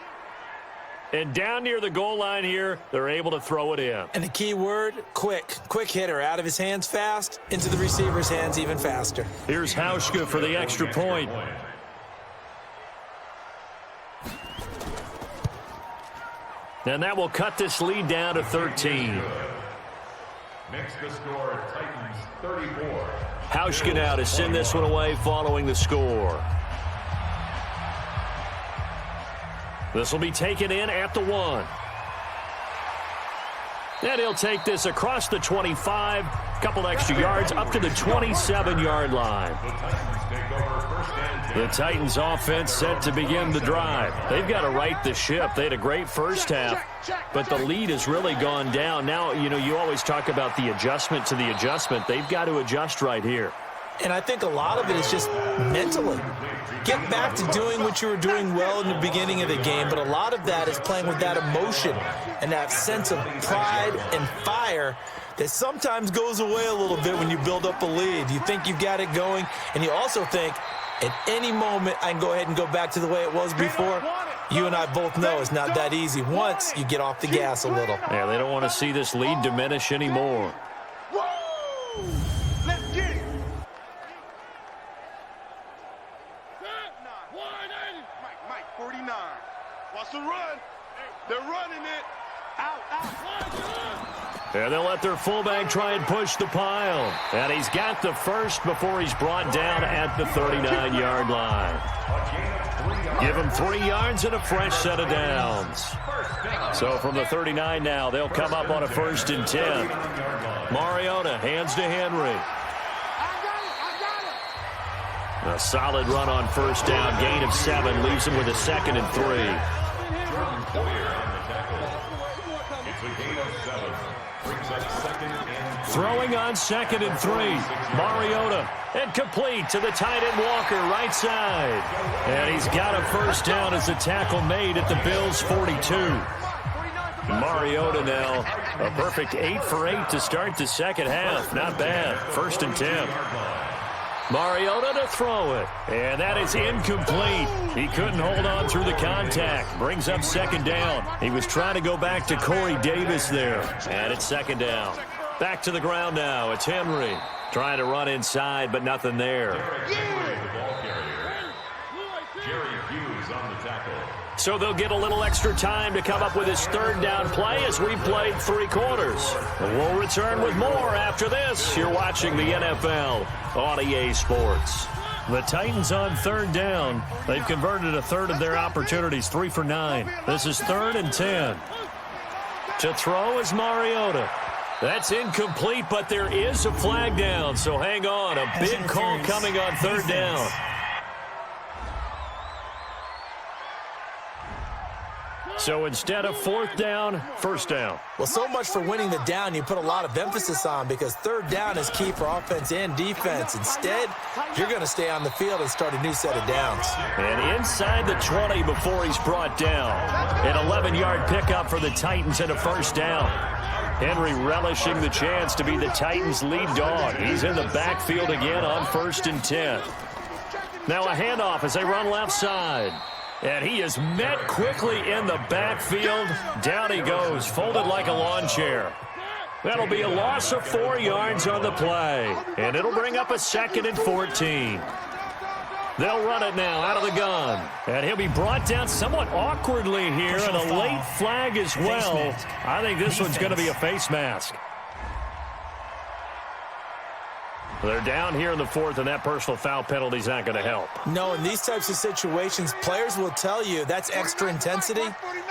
And down near the goal line here, they're able to throw it in. And the key word, quick. Quick hitter. Out of his hands fast, into the receiver's hands even faster. Here's Hauschka for the extra point. And that will cut this lead down to 13. Makes the score Titans 34. Hauschka now to send this one away following the score. This will be taken in at the 1. And he'll take this across the 25, a couple extra yards up to the 27-yard line. The Titans offense set to begin the drive. They've got to right the ship. They had a great first half, but the lead has really gone down. Now, you always talk about the adjustment to the adjustment. They've got to adjust right here. And I think a lot of it is just mentally. Get back to doing what you were doing well in the beginning of the game, but a lot of that is playing with that emotion and that sense of pride and fire that sometimes goes away a little bit when you build up a lead. You think you've got it going, and you also think at any moment I can go ahead and go back to the way it was before. You and I both know it's not that easy once you get off the gas a little. Yeah, they don't want to see this lead diminish anymore. Let's get it. Mike, 49. What's the run? They're running it. Out. And they'll let their fullback try and push the pile. And he's got the first before he's brought down at the 39-yard line. Give him 3 yards and a fresh set of downs. So from the 39 now, they'll come up on a 1st and 10. Mariota hands to Henry. A solid run on 1st down. Gain of 7 leaves him with a 2nd and 3. Throwing on 2nd and 3. Mariota. And complete to the tight end Walker, right side. And he's got a 1st down as the tackle made at the Bills' 42. Mariota now a perfect 8 for 8 to start the second half. Not bad. 1st and 10. Mariota to throw it. And that is incomplete. He couldn't hold on through the contact. Brings up 2nd down. He was trying to go back to Corey Davis there. And it's 2nd down. Back to the ground now. It's Henry. Trying to run inside, but nothing there. So they'll get a little extra time to come up with his 3rd down play as we played 3 quarters. We'll return with more after this. You're watching the NFL on EA Sports. The Titans on 3rd down. They've converted a third of their opportunities, 3 for 9. This is 3rd and 10. To throw is Mariota. That's incomplete, but there is a flag down, so hang on. A big call coming on 3rd down. So instead of 4th down, 1st down. Well, so much for winning the down you put a lot of emphasis on, because 3rd down is key for offense and defense. Instead, you're going to stay on the field and start a new set of downs. And inside the 20 before he's brought down. An 11-yard pickup for the Titans and a 1st down. Henry relishing the chance to be the Titans' lead dog. He's in the backfield again on 1st and 10. Now a handoff as they run left side. And he is met quickly in the backfield. Down he goes, folded like a lawn chair. That'll be a loss of 4 yards on the play. And it'll bring up a 2nd and 14. They'll run it now out of the gun. And he'll be brought down somewhat awkwardly here, and a late flag as well. I think this one's going to be a face mask. They're down here in the 4th, and that personal foul penalty is not going to help. No, in these types of situations, players will tell you that's extra intensity.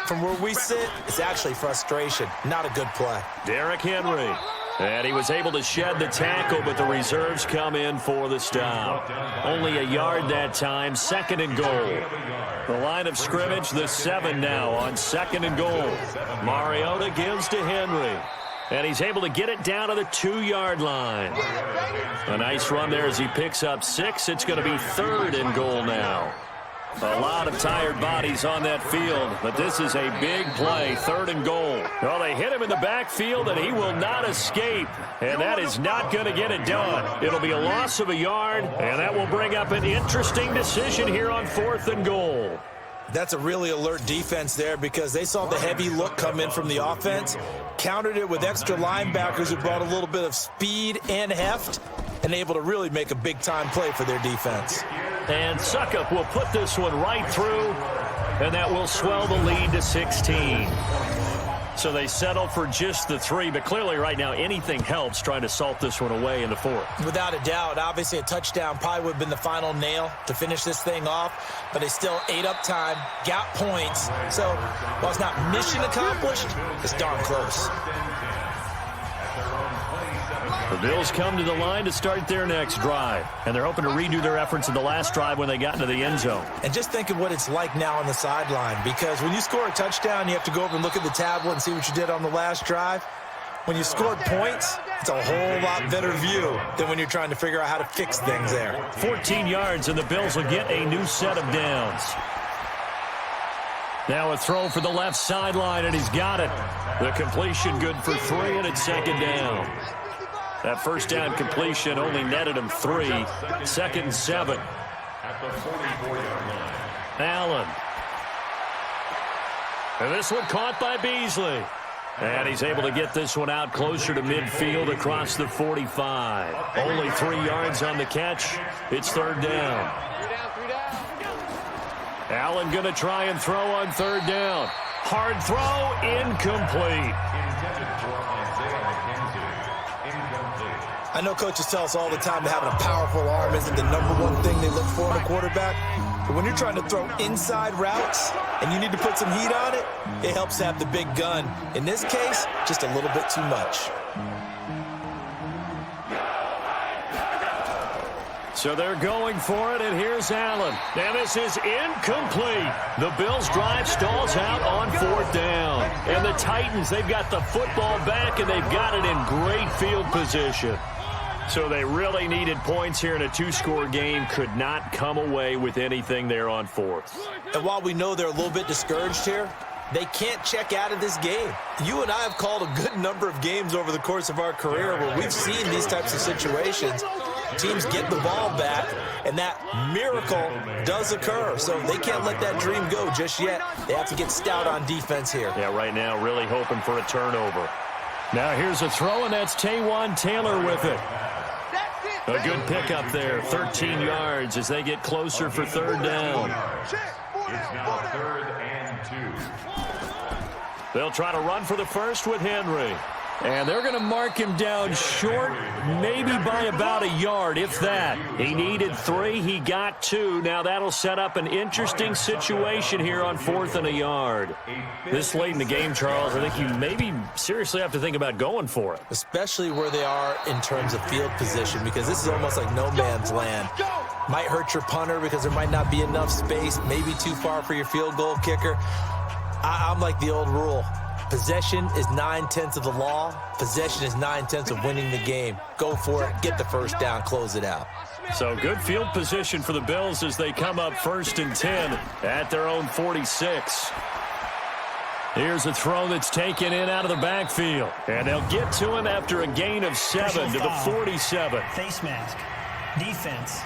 From where we sit, it's actually frustration. Not a good play. Derrick Henry. And he was able to shed the tackle, but the reserves come in for the stop. Only a yard that time, 2nd and goal. The line of scrimmage, the 7 now on 2nd and goal. Mariota gives to Henry. And he's able to get it down to the 2-yard line. A nice run there as he picks up 6. It's going to be 3rd and goal now. A lot of tired bodies on that field, but this is a big play, 3rd and goal. Well, they hit him in the backfield, and he will not escape, and that is not going to get it done. It'll be a loss of a yard, and that will bring up an interesting decision here on 4th and goal. That's a really alert defense there because they saw the heavy look come in from the offense, countered it with extra linebackers who brought a little bit of speed and heft, and able to really make a big-time play for their defense. And Suckup will put this one right through, and that will swell the lead to 16. So they settle for just the 3, but clearly right now anything helps trying to salt this one away in the 4th. Without a doubt, obviously a touchdown probably would have been the final nail to finish this thing off, but they still ate up time, got points. So while it's not mission accomplished, it's darn close. The Bills come to the line to start their next drive, and they're hoping to redo their efforts in the last drive when they got into the end zone. And just think of what it's like now on the sideline, because when you score a touchdown, you have to go over and look at the tablet and see what you did on the last drive. When you scored points, it's a whole lot better view than when you're trying to figure out how to fix things there. 14 yards, and the Bills will get a new set of downs. Now a throw for the left sideline, and he's got it. The completion good for 3, and it's second down. That first down completion only netted him 3. 2nd and 7. At the 44-yard line. Allen. And this one caught by Beasley. And he's able to get this one out closer to midfield across the 45. Only 3 yards on the catch. It's 3rd down. Allen going to try and throw on 3rd down. Hard throw, incomplete. I know coaches tell us all the time that having a powerful arm isn't the #1 thing they look for in a quarterback. But when you're trying to throw inside routes and you need to put some heat on it, it helps to have the big gun. In this case, just a little bit too much. So they're going for it, and here's Allen. And this is incomplete. The Bills' drive stalls out on 4th down. And the Titans, they've got the football back, and they've got it in great field position. So they really needed points here in a 2-score game. Could not come away with anything there on 4th. And while we know they're a little bit discouraged here, they can't check out of this game. You and I have called a good number of games over the course of our career where we've seen these types of situations. Teams get the ball back, and that miracle does occur. So they can't let that dream go just yet. They have to get stout on defense here. Yeah, right now really hoping for a turnover. Now here's a throw, and that's Taywan Taylor with it. A good pickup there, 13 yards as they get closer for 3rd down. It's now 3rd and 2. They'll try to run for the first with Henry. And they're going to mark him down short, maybe by about a yard, if that. He needed 3. He got 2. Now that'll set up an interesting situation here on 4th and a yard. This late in the game, Charles, I think you maybe seriously have to think about going for it. Especially where they are in terms of field position, because this is almost like no man's land. Might hurt your punter because there might not be enough space, maybe too far for your field goal kicker. I'm like the old rule. Possession is 9/10 of the law. Possession is 9/10 of winning the game. Go for it. Get the first down. Close it out. So good field position for the Bills as they come up 1st and 10 at their own 46. Here's a throw that's taken in out of the backfield. And they'll get to him after a gain of 7 to the 47. Face mask. Defense.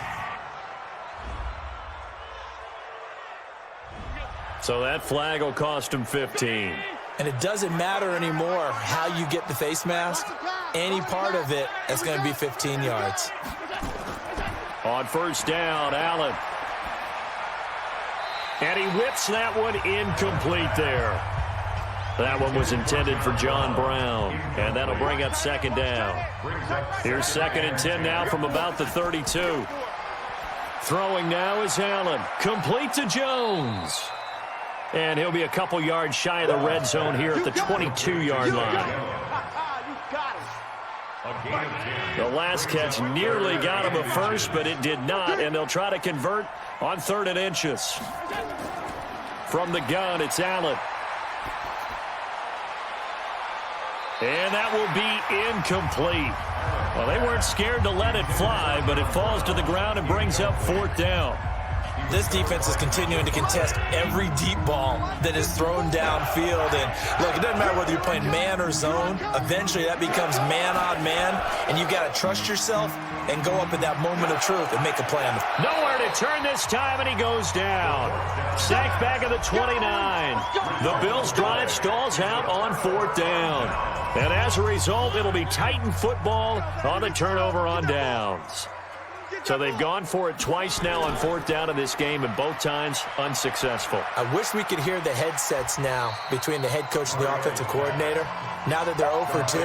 So that flag will cost him 15. And it doesn't matter anymore how you get the face mask. Any part of it, that's going to be 15 yards. On 1st down, Allen. And he whips that one incomplete there. That one was intended for John Brown. And that'll bring up 2nd down. Here's 2nd and 10 now from about the 32. Throwing now is Allen. Complete to Jones. And he'll be a couple yards shy of the red zone here at the 22-yard line. The last catch nearly got him a first, but it did not, and they'll try to convert on 3rd and inches. From the gun, it's Allen. And that will be incomplete. Well, they weren't scared to let it fly, but it falls to the ground and brings up 4th down. This defense is continuing to contest every deep ball that is thrown downfield. And look, it doesn't matter whether you're playing man or zone. Eventually that becomes man on man, and you've got to trust yourself and go up in that moment of truth and make a play on the field. Nowhere to turn this time, and he goes down. Sacked back at the 29. The Bills' drive stalls out on 4th down. And as a result, it'll be Titan football on the turnover on downs. So they've gone for it twice now on 4th down in this game, and both times unsuccessful. I wish we could hear the headsets now between the head coach and the offensive coordinator. Now that they're 0 for 2,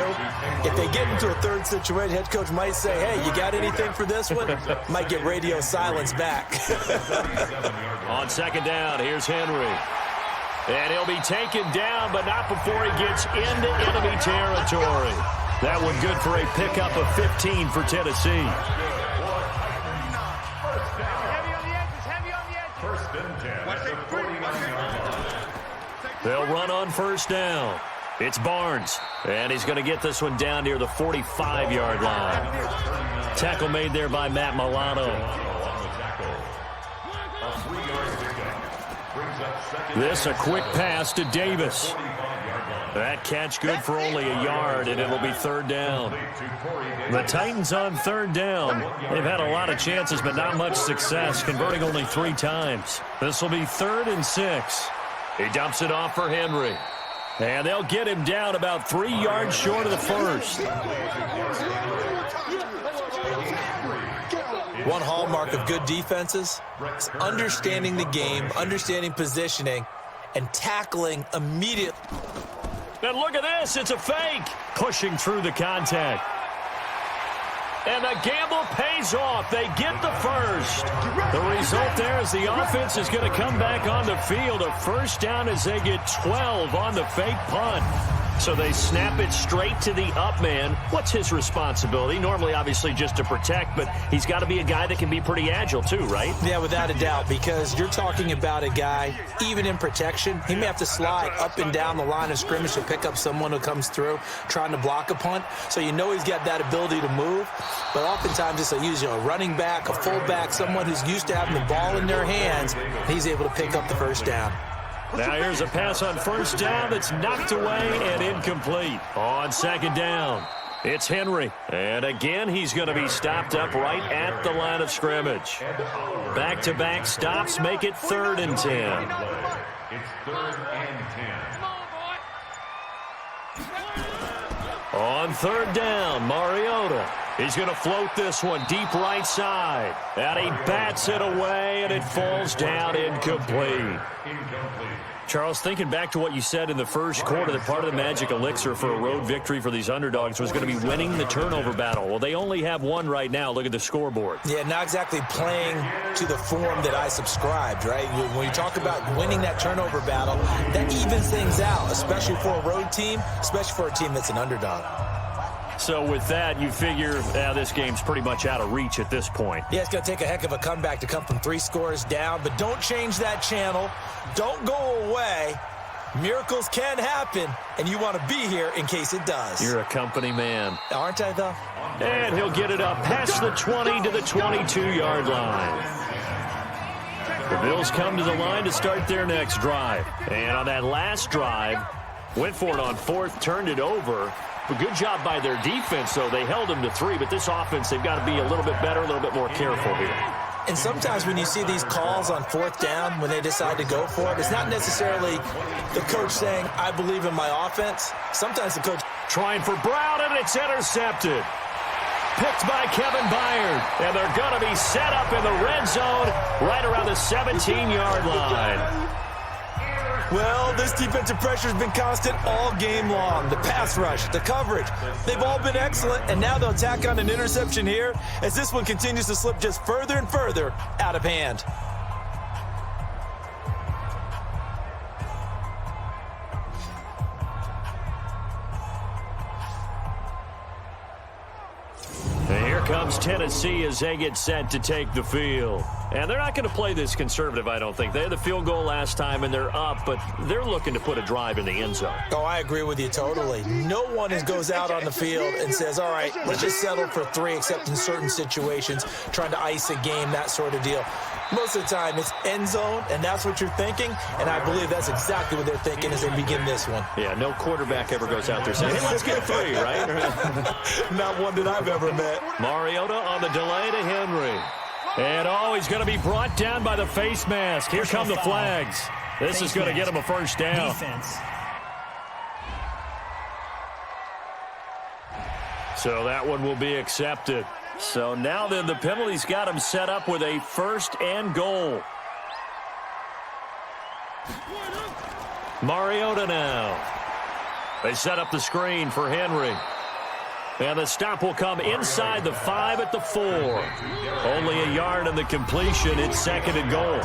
if they get into a third situation, head coach might say, hey, you got anything for this one? Might get radio silence back. On 2nd down, here's Henry. And he'll be taken down, but not before he gets into enemy territory. That one good for a pickup of 15 for Tennessee. They'll run on 1st down. It's Barnes, and he's going to get this one down near the 45-yard line. Tackle made there by Matt Milano. This a quick pass to Davis. That catch good for only a yard, and it'll be 3rd down. The Titans on 3rd down. They've had a lot of chances, but not much success, converting only 3 times. This will be 3rd and 6. He dumps it off for Henry. And they'll get him down about 3 yards short of the first. One hallmark of good defenses is understanding the game, understanding positioning, and tackling immediately. And look at this. It's a fake. Pushing through the contact. And the gamble pays off. They get the first. The result there is the offense is going to come back on the field. A 1st down as they get 12 on the fake punt. So they snap it straight to the up man. What's his responsibility? Normally, obviously, just to protect, but he's got to be a guy that can be pretty agile too, right? Yeah, without a doubt, because you're talking about a guy, even in protection, he may have to slide up and down the line of scrimmage to pick up someone who comes through trying to block a punt. So you know he's got that ability to move, but oftentimes it's usually a running back, a fullback, someone who's used to having the ball in their hands, and he's able to pick up the 1st down. Now here's a pass on 1st down that's knocked away and incomplete. On 2nd down, it's Henry. And again, he's going to be stopped up right at the line of scrimmage. Back-to-back stops make it 3rd and 10. It's 3rd and 10. On 3rd down, Mariota. He's going to float this one deep right side. And he bats it away, and it falls down incomplete. Charles, thinking back to what you said in the first quarter, that part of the magic elixir for a road victory for these underdogs was going to be winning the turnover battle. Well, they only have one right now. Look at the scoreboard. Yeah, not exactly playing to the form that I subscribed, right? When you talk about winning that turnover battle, that evens things out, especially for a road team, especially for a team that's an underdog. So with that, you figure this game's pretty much out of reach at this point. Yeah, it's going to take a heck of a comeback to come from 3 scores down, but don't change that channel. Don't go away. Miracles can happen, and you want to be here in case it does. You're a company man. Aren't I, though? And he'll get it up past the 20 to the 22-yard line. The Bills come to the line to start their next drive. And on that last drive, went for it on 4th, turned it over. But good job by their defense, though. They held them to 3, but this offense, they've got to be a little bit better, a little bit more careful here. And sometimes when you see these calls on 4th down, when they decide to go for it, it's not necessarily the coach saying, I believe in my offense. Sometimes the coach trying for Brown, and it's intercepted. Picked by Kevin Byard, and they're going to be set up in the red zone right around the 17-yard line. Well, this defensive pressure has been constant all game long. The pass rush, the coverage, they've all been excellent, and now they'll tack on an interception here as this one continues to slip just further and further out of hand. And here comes Tennessee as they get set to take the field. And they're not going to play this conservative, I don't think. They had the field goal last time, and they're up, but they're looking to put a drive in the end zone. Oh, I agree with you totally. No one goes out on the field and says, all right, let's just settle for 3, except in certain situations, trying to ice a game, that sort of deal. Most of the time, it's end zone, and that's what you're thinking, and I believe that's exactly what they're thinking as they begin this one. Yeah, no quarterback ever goes out there saying, hey, let's get 3, right? Not one that I've ever met. Mariota on the delay to Henry. And, he's going to be brought down by the face mask. Here come the flags. This is going to get him a first down. Defense. So that one will be accepted. So now then, the penalty's got him set up with a 1st and goal. Mariota now. They set up the screen for Henry. And the stop will come inside the 5 at the 4. Only a yard in the completion. It's 2nd and goal.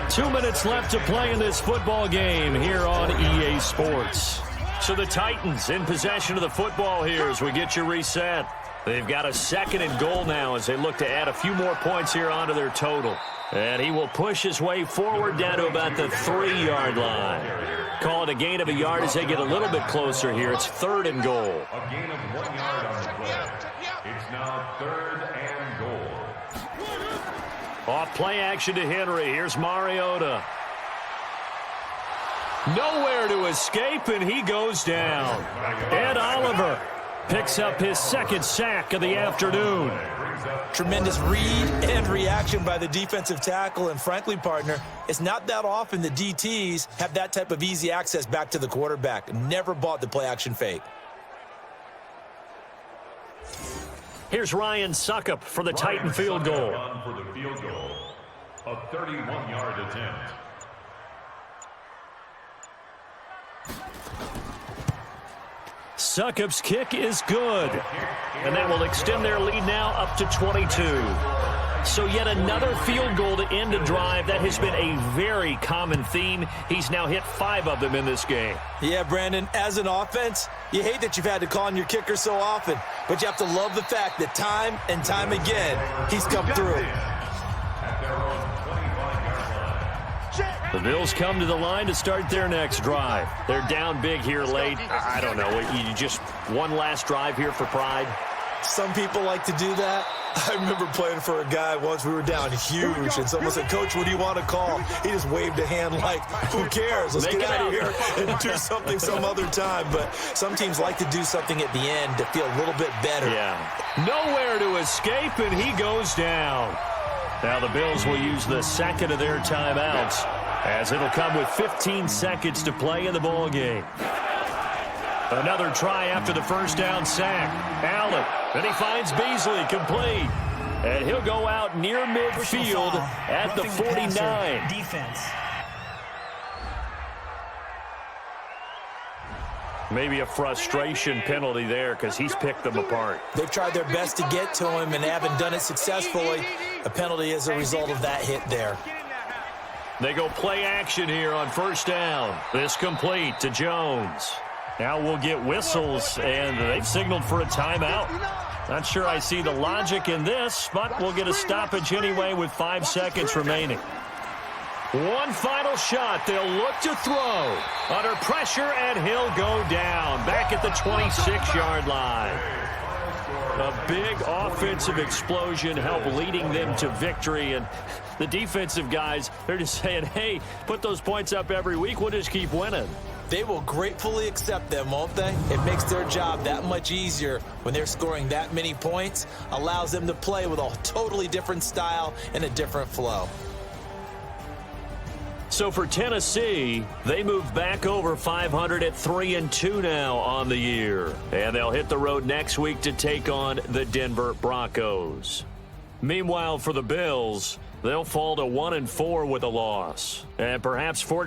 2 minutes left to play in this football game here on EA Sports. So the Titans in possession of the football here as we get you reset. They've got a 2nd and goal now as they look to add a few more points here onto their total. And he will push his way forward down to about the 3-yard line. Call it a gain of a yard as they get a little bit closer here. It's 3rd and goal. A gain of 1 yard on the play. It's now 3rd and goal. Off play action to Henry. Here's Mariota. Nowhere to escape, and he goes down. Ed Oliver picks up his 2nd sack of the afternoon. Tremendous read and reaction by the defensive tackle, and frankly, partner, it's not that often the DTs have that type of easy access back to the quarterback. Never bought the play-action fake. Here's Ryan Suckup for the Titan field goal. For the field goal, a 31-yard attempt. Suckup's kick is good. And that will extend their lead now up to 22. So yet another field goal to end a drive. That has been a very common theme. He's now hit 5 of them in this game. Yeah, Brandon, as an offense, you hate that you've had to call on your kicker so often, but you have to love the fact that time and time again, he's come through. The Bills come to the line to start their next drive. They're down big here late. I don't know. You just one last drive here for pride? Some people like to do that. I remember playing for a guy once. We were down huge, and someone said, Coach, what do you want to call? He just waved a hand like, who cares? Let's get out of here and do something some other time. But some teams like to do something at the end to feel a little bit better. Yeah. Nowhere to escape, and he goes down. Now the Bills will use the 2nd of their timeouts, as it'll come with 15 seconds to play in the ball game. Another try after the first down sack. Allen, and he finds Beasley complete. And he'll go out near midfield at the 49. Defense. Maybe a frustration penalty there because he's picked them apart. They've tried their best to get to him and haven't done it successfully. A penalty as a result of that hit there. They go play action here on first down. This complete to Jones. Now we'll get whistles, and they've signaled for a timeout. Not sure I see the logic in this, but we'll get a stoppage anyway with 5 seconds remaining. One final shot. They'll look to throw. Under pressure, and he'll go down. Back at the 26-yard line. A big offensive explosion helped leading them to victory. And the defensive guys, they're just saying, hey, put those points up every week. We'll just keep winning. They will gratefully accept them, won't they? It makes their job that much easier when they're scoring that many points. Allows them to play with a totally different style and a different flow. So for Tennessee, they move back over 500 at 3-2 now on the year. And they'll hit the road next week to take on the Denver Broncos. Meanwhile, for the Bills, they'll fall to 1-4 with a loss. And perhaps fortunately,